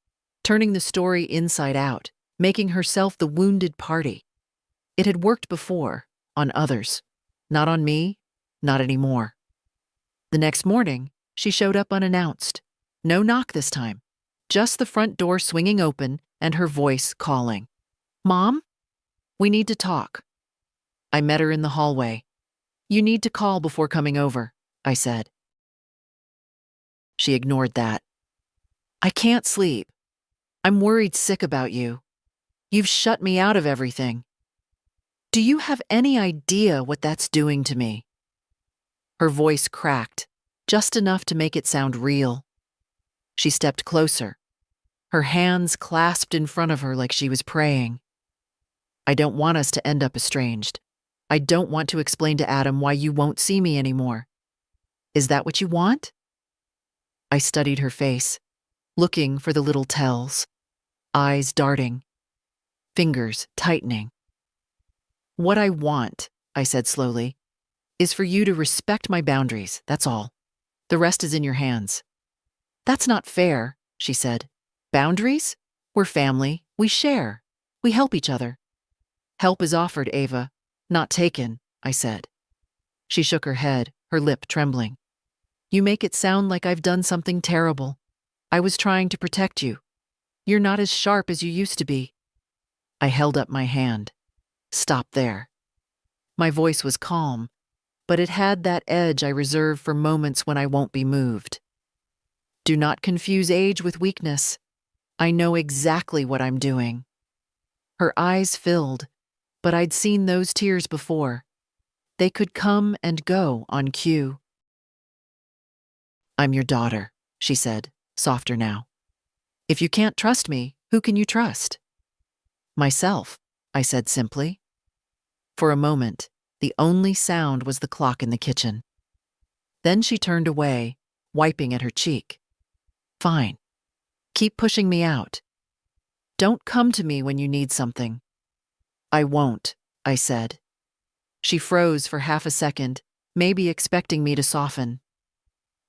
turning the story inside out, making herself the wounded party. It had worked before, on others. Not on me, not anymore. The next morning, she showed up unannounced. No knock this time, just the front door swinging open and her voice calling. "Mom? We need to talk." I met her in the hallway. "You need to call before coming over," I said. She ignored that. "I can't sleep. I'm worried sick about you. You've shut me out of everything. Do you have any idea what that's doing to me?" Her voice cracked, just enough to make it sound real. She stepped closer, her hands clasped in front of her like she was praying. "I don't want us to end up estranged. I don't want to explain to Adam why you won't see me anymore. Is that what you want?" I studied her face, looking for the little tells, eyes darting, fingers tightening. "What I want," I said slowly, "is for you to respect my boundaries, that's all. The rest is in your hands." "That's not fair," she said. "Boundaries? We're family. We share. We help each other." "Help is offered, Ava, not taken," I said. She shook her head, her lip trembling. "You make it sound like I've done something terrible. I was trying to protect you. You're not as sharp as you used to be." I held up my hand. "Stop there." My voice was calm, but it had that edge I reserve for moments when I won't be moved. "Do not confuse age with weakness. I know exactly what I'm doing." Her eyes filled, but I'd seen those tears before. They could come and go on cue. "I'm your daughter," she said, softer now. "If you can't trust me, who can you trust?" "Myself," I said simply. For a moment, the only sound was the clock in the kitchen. Then she turned away, wiping at her cheek. "Fine. Keep pushing me out. Don't come to me when you need something." "I won't," I said. She froze for half a second, maybe expecting me to soften.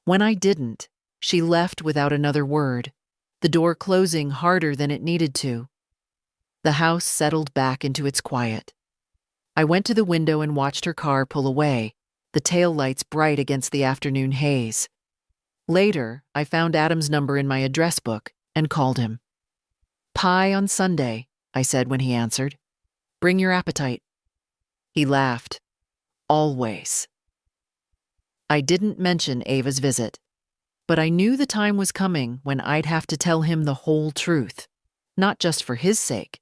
When I didn't, she left without another word, the door closing harder than it needed to. The house settled back into its quiet. I went to the window and watched her car pull away, the taillights bright against the afternoon haze. Later, I found Adam's number in my address book and called him. "Pie on Sunday," I said when he answered. "Bring your appetite." He laughed. "Always." I didn't mention Ava's visit, but I knew the time was coming when I'd have to tell him the whole truth, not just for his sake,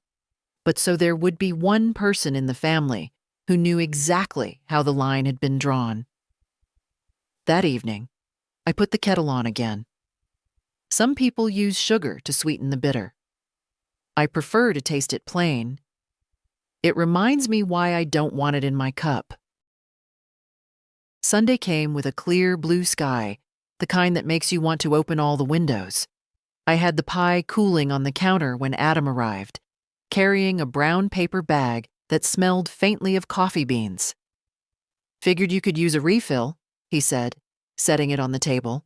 but so there would be one person in the family who knew exactly how the line had been drawn. That evening, I put the kettle on again. Some people use sugar to sweeten the bitter. I prefer to taste it plain. It reminds me why I don't want it in my cup. Sunday came with a clear blue sky, the kind that makes you want to open all the windows. I had the pie cooling on the counter when Adam arrived, carrying a brown paper bag that smelled faintly of coffee beans. "Figured you could use a refill," he said, setting it on the table.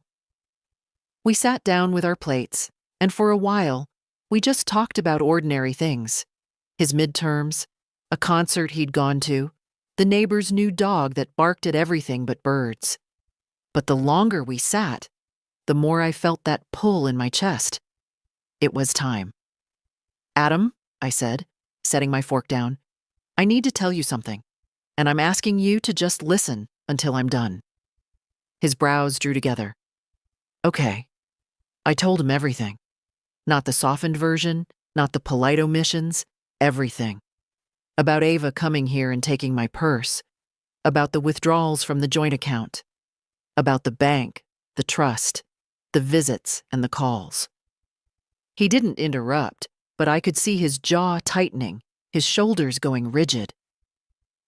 We sat down with our plates, and for a while, we just talked about ordinary things. His midterms, a concert he'd gone to, the neighbor's new dog that barked at everything but birds. But the longer we sat, the more I felt that pull in my chest. It was time. "Adam," I said, setting my fork down, "I need to tell you something, and I'm asking you to just listen until I'm done." His brows drew together. "Okay." I told him everything. Not the softened version, not the polite omissions, everything. About Ava coming here and taking my purse, about the withdrawals from the joint account, about the bank, the trust, the visits and the calls. He didn't interrupt, but I could see his jaw tightening, his shoulders going rigid.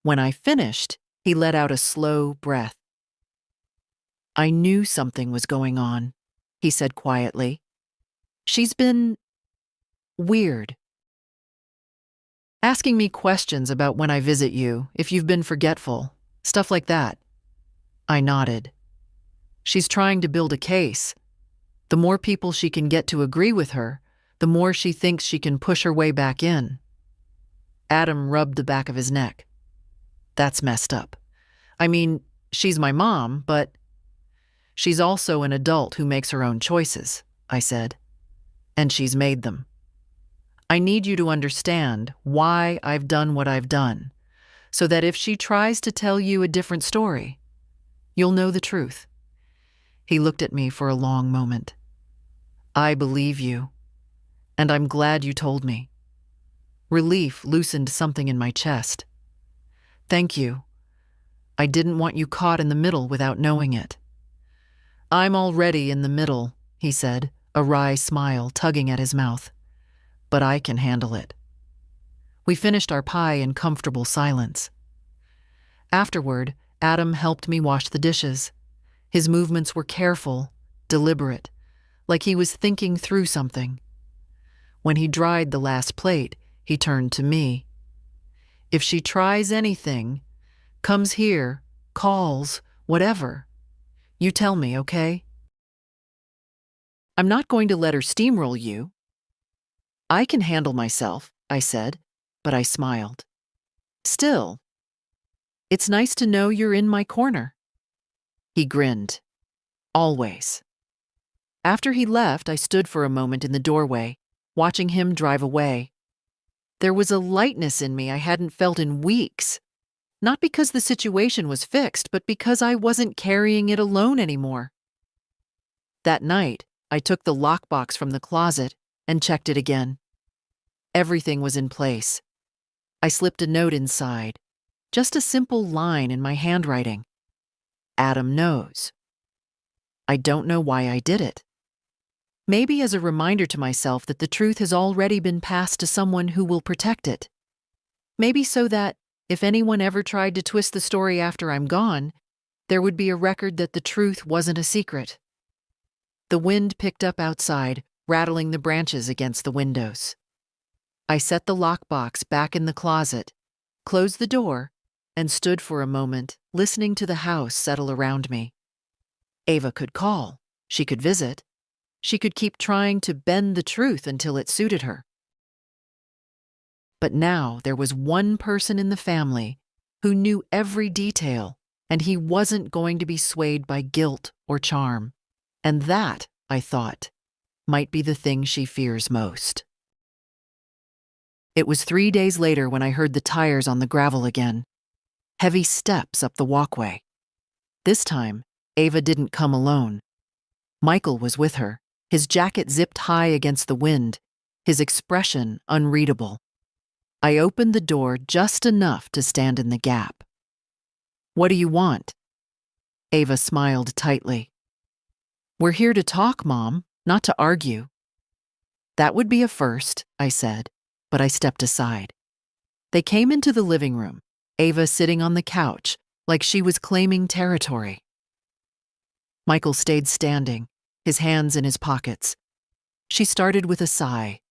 When I finished, he let out a slow breath. I knew something was going on, he said quietly. She's been weird. Asking me questions about when I visit you, if you've been forgetful, stuff like that. I nodded. She's trying to build a case. The more people she can get to agree with her, the more she thinks she can push her way back in. Adam rubbed the back of his neck. That's messed up. I mean, she's my mom, but she's also an adult who makes her own choices, I said. And she's made them. I need you to understand why I've done what I've done, so that if she tries to tell you a different story, you'll know the truth. He looked at me for a long moment. I believe you, and I'm glad you told me. Relief loosened something in my chest. Thank you. I didn't want you caught in the middle without knowing it. I'm already in the middle, he said, a wry smile tugging at his mouth. But I can handle it. We finished our pie in comfortable silence. Afterward, Adam helped me wash the dishes. His movements were careful, deliberate, like he was thinking through something. When he dried the last plate, he turned to me. If she tries anything, comes here, calls, whatever, you tell me, okay? I'm not going to let her steamroll you. I can handle myself, I said, but I smiled. Still, it's nice to know you're in my corner. He grinned. Always. After he left, I stood for a moment in the doorway, watching him drive away. There was a lightness in me I hadn't felt in weeks. Not because the situation was fixed, but because I wasn't carrying it alone anymore. That night, I took the lockbox from the closet and checked it again. Everything was in place. I slipped a note inside, just a simple line in my handwriting. Adam knows. I don't know why I did it. Maybe as a reminder to myself that the truth has already been passed to someone who will protect it. Maybe so that, if anyone ever tried to twist the story after I'm gone, there would be a record that the truth wasn't a secret. The wind picked up outside, rattling the branches against the windows. I set the lockbox back in the closet, closed the door, and stood for a moment, listening to the house settle around me. Ava could call. She could visit. She could keep trying to bend the truth until it suited her. But now there was one person in the family who knew every detail, and he wasn't going to be swayed by guilt or charm. And that, I thought, might be the thing she fears most. It was 3 days later when I heard the tires on the gravel again. Heavy steps up the walkway. This time, Ava didn't come alone. Michael was with her, his jacket zipped high against the wind, his expression unreadable. I opened the door just enough to stand in the gap. What do you want? Ava smiled tightly. We're here to talk, Mom, not to argue. That would be a first, I said, but I stepped aside. They came into the living room, Ava sitting on the couch like she was claiming territory. Michael stayed standing, his hands in his pockets. She started with a sigh,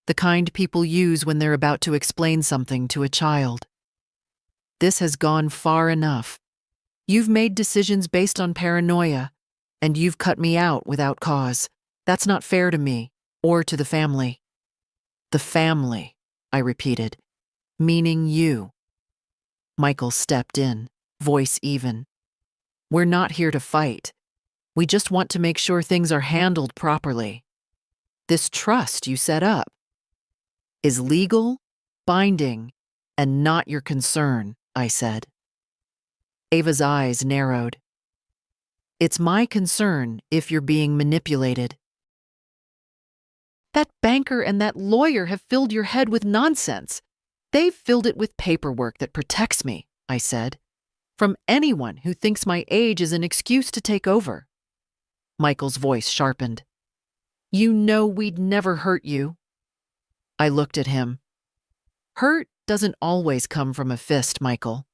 the kind people use when they're about to explain something to a child. This has gone far enough. You've made decisions based on paranoia, and you've cut me out without cause. That's not fair to me, or to the family. The family, I repeated, meaning you. Michael stepped in, voice even. We're not here to fight. We just want to make sure things are handled properly. This trust you set up is legal, binding, and not your concern, I said. Ava's eyes narrowed. It's my concern if you're being manipulated. That banker and that lawyer have filled your head with nonsense. They've filled it with paperwork that protects me, I said, from anyone who thinks my age is an excuse to take over. Michael's voice sharpened. You know we'd never hurt you. I looked at him. Hurt doesn't always come from a fist, Michael.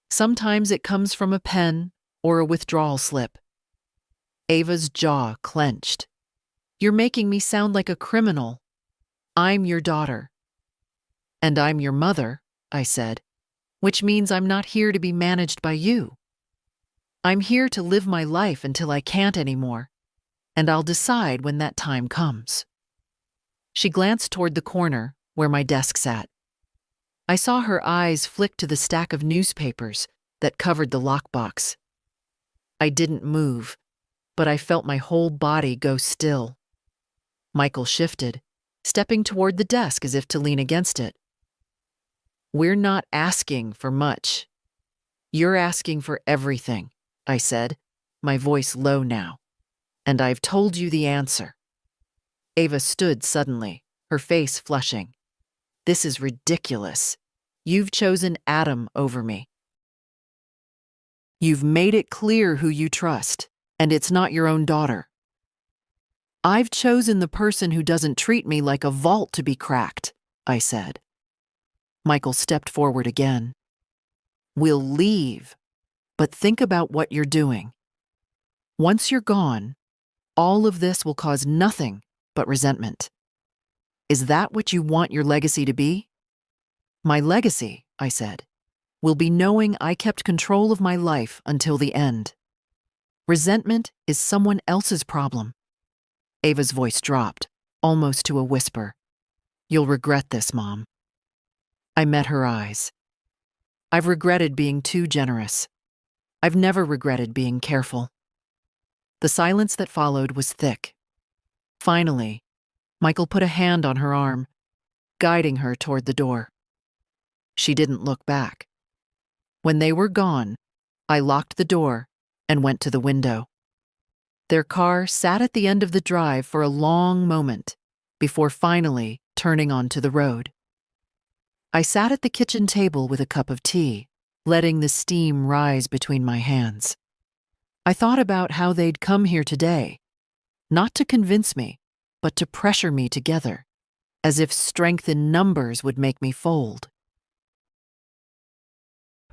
Sometimes it comes from a pen or a withdrawal slip. Ava's jaw clenched. "You're making me sound like a criminal. I'm your daughter." "And I'm your mother," I said, "which means I'm not here to be managed by you. I'm here to live my life until I can't anymore, and I'll decide when that time comes." She glanced toward the corner where my desk sat. I saw her eyes flick to the stack of newspapers that covered the lockbox. I didn't move, but I felt my whole body go still. Michael shifted, stepping toward the desk as if to lean against it. "We're not asking for much. You're asking for everything," I said, my voice low now. "And I've told you the answer." Ava stood suddenly, her face flushing. "This is ridiculous. You've chosen Adam over me. You've made it clear who you trust, and it's not your own daughter. I've chosen the person who doesn't treat me like a vault to be cracked," I said. Michael stepped forward again. "We'll leave, but think about what you're doing. Once you're gone, all of this will cause nothing but resentment. Is that what you want your legacy to be?" "My legacy," I said, "will be knowing I kept control of my life until the end. Resentment is someone else's problem." Ava's voice dropped, almost to a whisper. "You'll regret this, Mom." I met her eyes. I've regretted being too generous. I've never regretted being careful. The silence that followed was thick. Finally, Michael put a hand on her arm, guiding her toward the door. She didn't look back. When they were gone, I locked the door and went to the window. Their car sat at the end of the drive for a long moment before finally turning onto the road. I sat at the kitchen table with a cup of tea, letting the steam rise between my hands. I thought about how they'd come here today, not to convince me, but to pressure me together, as if strength in numbers would make me fold.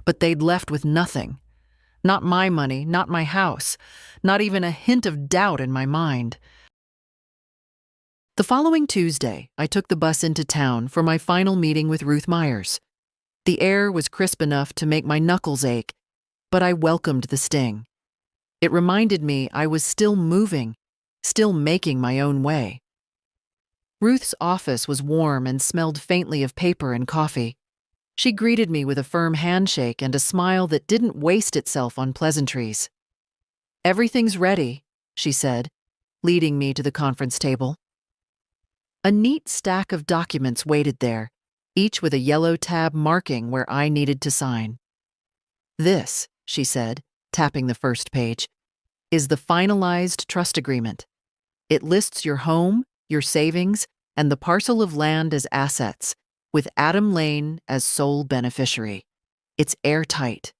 But they'd left with nothing. Not my money, not my house, not even a hint of doubt in my mind. The following Tuesday, I took the bus into town for my final meeting with Ruth Myers. The air was crisp enough to make my knuckles ache, but I welcomed the sting. It reminded me I was still moving, still making my own way. Ruth's office was warm and smelled faintly of paper and coffee. She greeted me with a firm handshake and a smile that didn't waste itself on pleasantries. "Everything's ready," she said, leading me to the conference table. A neat stack of documents waited there, each with a yellow tab marking where I needed to sign. "This," she said, tapping the first page, "is the finalized trust agreement. It lists your home, your savings, and the parcel of land as assets, with Adam Lane as sole beneficiary. It's airtight.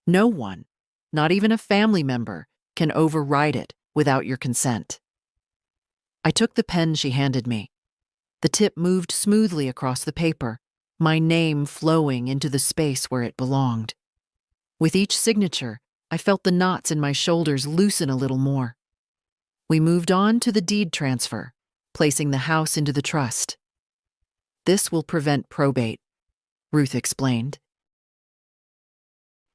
No one, not even a family member, can override it without your consent." I took the pen she handed me. The tip moved smoothly across the paper, my name flowing into the space where it belonged. With each signature, I felt the knots in my shoulders loosen a little more. We moved on to the deed transfer, placing the house into the trust. "This will prevent probate," Ruth explained.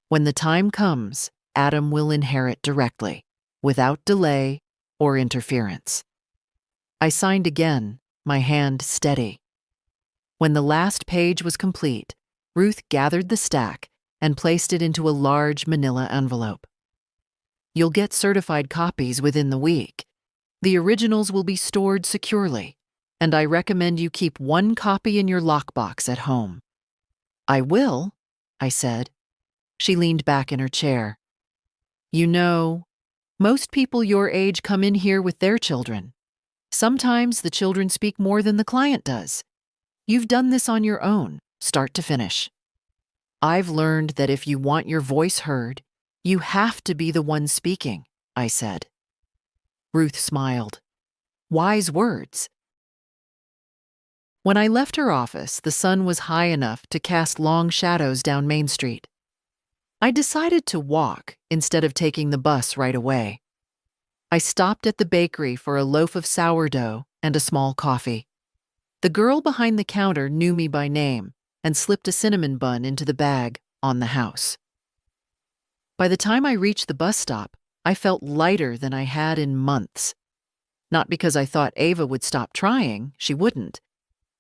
"When the time comes, Adam will inherit directly, without delay or interference." I signed again, my hand steady. When the last page was complete, Ruth gathered the stack and placed it into a large manila envelope. "You'll get certified copies within the week. The originals will be stored securely, and I recommend you keep one copy in your lockbox at home." "I will," I said. She leaned back in her chair. "You know, most people your age come in here with their children. Sometimes the children speak more than the client does. You've done this on your own, start to finish. I've learned that if you want your voice heard, you have to be the one speaking," I said. Ruth smiled. Wise words. When I left her office, the sun was high enough to cast long shadows down Main Street. I decided to walk instead of taking the bus right away. I stopped at the bakery for a loaf of sourdough and a small coffee. The girl behind the counter knew me by name and slipped a cinnamon bun into the bag on the house. By the time I reached the bus stop, I felt lighter than I had in months. Not because I thought Ava would stop trying, she wouldn't,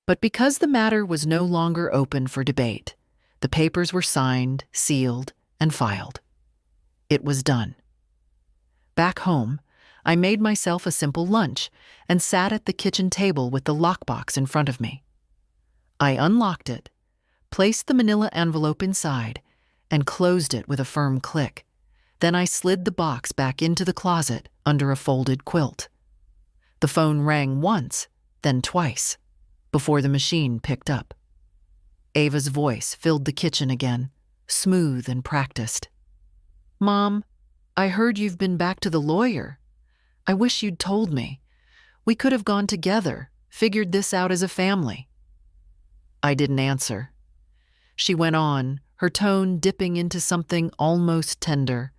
but because the matter was no longer open for debate. The papers were signed, sealed, and filed. It was done. Back home, I made myself a simple lunch and sat at the kitchen table with the lockbox in front of me. I unlocked it, placed the manila envelope inside, and closed it with a firm click. Then I slid the box back into the closet under a folded quilt. The phone rang once, then twice, before the machine picked up. Ava's voice filled the kitchen again, smooth and practiced. "Mom, I heard you've been back to the lawyer. I wish you'd told me. We could have gone together, figured this out as a family." I didn't answer. She went on, her tone dipping into something almost tender.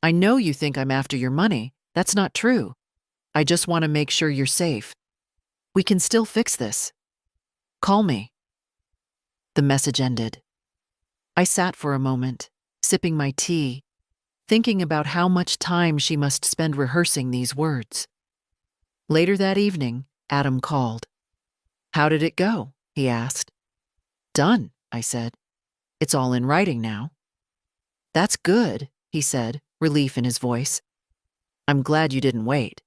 "I know you think I'm after your money. That's not true. I just want to make sure you're safe. We can still fix this. Call me." The message ended. I sat for a moment, sipping my tea, thinking about how much time she must spend rehearsing these words. Later that evening, Adam called. "How did it go?" he asked. "Done," I said. "It's all in writing now." "That's good," he said, relief in his voice. "I'm glad you didn't wait."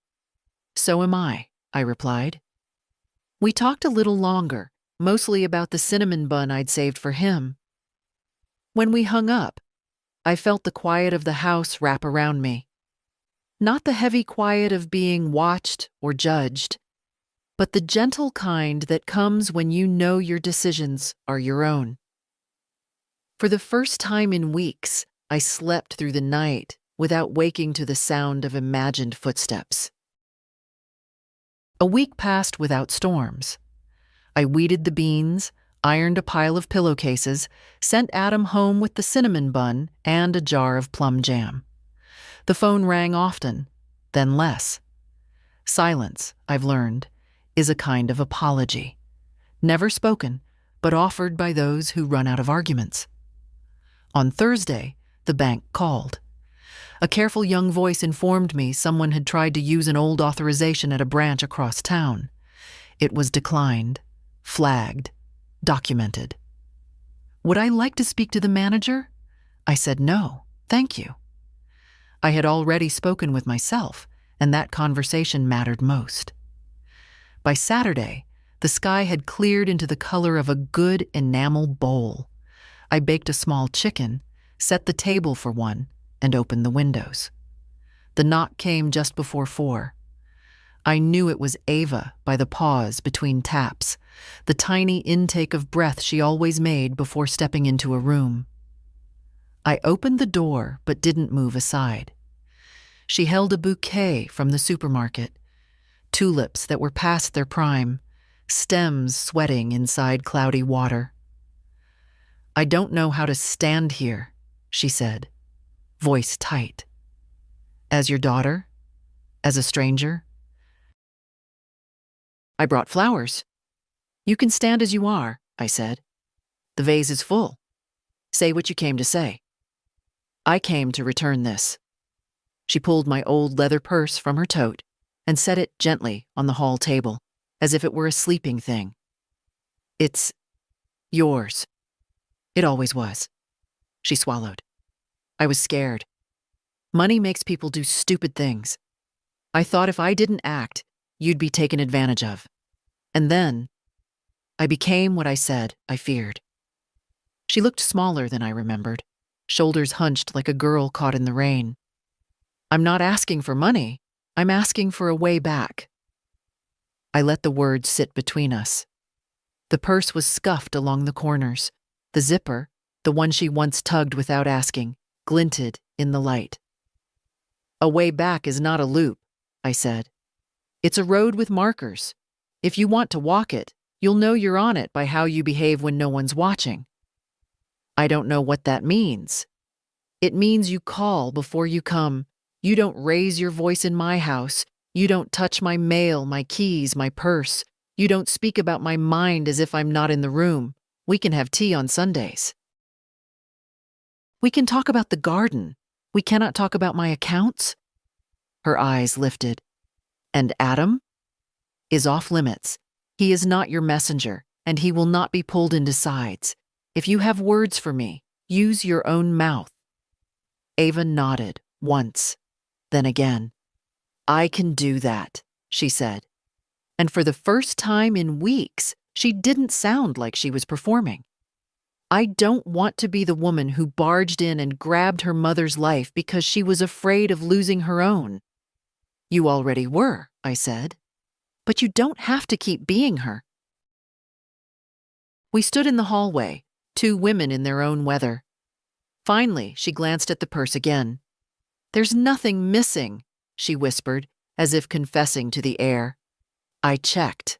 "So am I replied. We talked a little longer, mostly about the cinnamon bun I'd saved for him. When we hung up, I felt the quiet of the house wrap around me. Not the heavy quiet of being watched or judged, but the gentle kind that comes when you know your decisions are your own. For the first time in weeks, I slept through the night without waking to the sound of imagined footsteps. A week passed without storms. I weeded the beans, ironed a pile of pillowcases, sent Adam home with the cinnamon bun and a jar of plum jam. The phone rang often, then less. Silence, I've learned, is a kind of apology. Never spoken, but offered by those who run out of arguments. On Thursday, the bank called. A careful young voice informed me someone had tried to use an old authorization at a branch across town. It was declined, flagged, documented. Would I like to speak to the manager? I said no, thank you. I had already spoken with myself, and that conversation mattered most. By Saturday, the sky had cleared into the color of a good enamel bowl. I baked a small chicken, set the table for one, and opened the windows. The knock came just before 4. I knew it was Ava by the pause between taps, the tiny intake of breath she always made before stepping into a room. I opened the door but didn't move aside. She held a bouquet from the supermarket, tulips that were past their prime, stems sweating inside cloudy water. "I don't know how to stand here," she said, voice tight. "As your daughter? As a stranger?" "I brought flowers." "You can stand as you are," I said. "The vase is full. Say what you came to say." "I came to return this." She pulled my old leather purse from her tote and set it gently on the hall table, as if it were a sleeping thing. "It's yours. It always was." She swallowed. I was scared. Money makes people do stupid things. I thought if I didn't act, you'd be taken advantage of. And then, I became what I said I feared. She looked smaller than I remembered, shoulders hunched like a girl caught in the rain. "I'm not asking for money. I'm asking for a way back." I let the words sit between us. The purse was scuffed along the corners. The zipper, the one she once tugged without asking, glinted in the light. "A way back is not a loop," I said. "It's a road with markers. If you want to walk it, you'll know you're on it by how you behave when no one's watching." "I don't know what that means." "It means you call before you come. You don't raise your voice in my house. You don't touch my mail, my keys, my purse. You don't speak about my mind as if I'm not in the room. We can have tea on Sundays. We can talk about the garden. We cannot talk about my accounts." Her eyes lifted. "And Adam is off limits. He is not your messenger, and he will not be pulled into sides. If you have words for me, use your own mouth." Ava nodded once, then again. "I can do that," she said. And for the first time in weeks, she didn't sound like she was performing. "I don't want to be the woman who barged in and grabbed her mother's life because she was afraid of losing her own." "You already were," I said. "But you don't have to keep being her." We stood in the hallway, two women in their own weather. Finally, she glanced at the purse again. "There's nothing missing," she whispered, as if confessing to the air. I checked.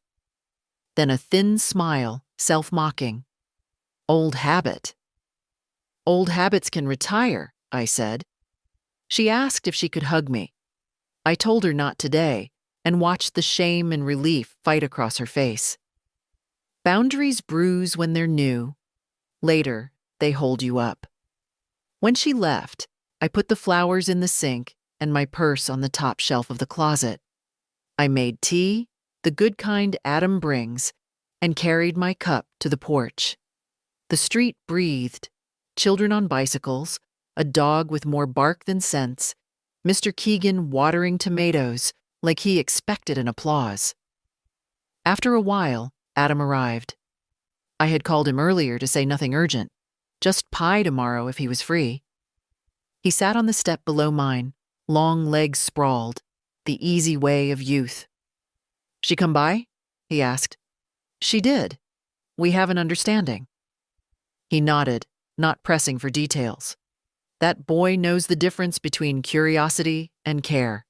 Then a thin smile, self-mocking. "Old habit." "Old habits can retire," I said. She asked if she could hug me. I told her not today, and watched the shame and relief fight across her face. Boundaries bruise when they're new. Later, they hold you up. When she left, I put the flowers in the sink and my purse on the top shelf of the closet. I made tea, the good kind Adam brings, and carried my cup to the porch. The street breathed, children on bicycles, a dog with more bark than sense, Mr. Keegan watering tomatoes like he expected an applause. After a while, Adam arrived. I had called him earlier to say nothing urgent, just pie tomorrow if he was free. He sat on the step below mine, long legs sprawled, the easy way of youth. "She come by?" he asked. "She did. We have an understanding." He nodded, not pressing for details. That boy knows the difference between curiosity and care.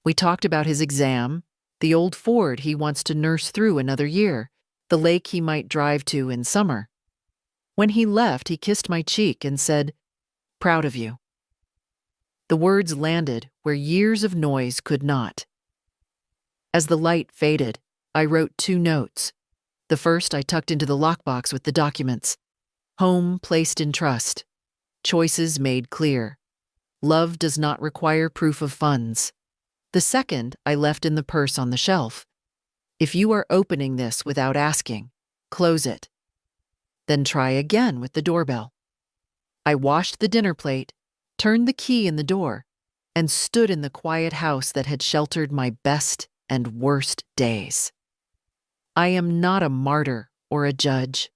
We talked about his exam, the old Ford he wants to nurse through another year, the lake he might drive to in summer. When he left, he kissed my cheek and said, "Proud of you." The words landed where years of noise could not. As the light faded, I wrote 2 notes. The first I tucked into the lockbox with the documents. Home placed in trust. Choices made clear. Love does not require proof of funds. The second I left in the purse on the shelf. If you are opening this without asking, close it. Then try again with the doorbell. I washed the dinner plate, turned the key in the door, and stood in the quiet house that had sheltered my best and worst days. I am not a martyr or a judge.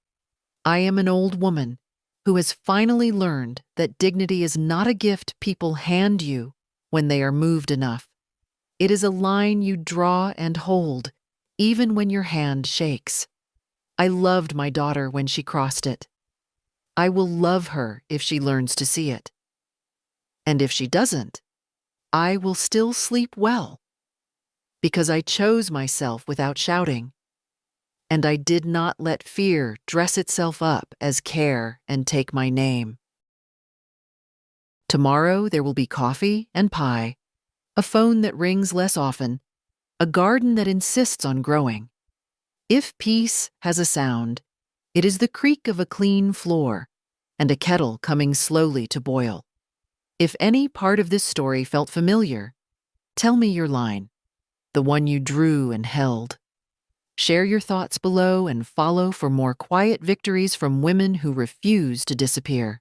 I am an old woman who has finally learned that dignity is not a gift people hand you when they are moved enough. It is a line you draw and hold, even when your hand shakes. I loved my daughter when she crossed it. I will love her if she learns to see it. And if she doesn't, I will still sleep well, because I chose myself without shouting, and I did not let fear dress itself up as care and take my name. Tomorrow there will be coffee and pie, a phone that rings less often, a garden that insists on growing. If peace has a sound, it is the creak of a clean floor and a kettle coming slowly to boil. If any part of this story felt familiar, tell me your line, the one you drew and held. Share your thoughts below and follow for more quiet victories from women who refuse to disappear.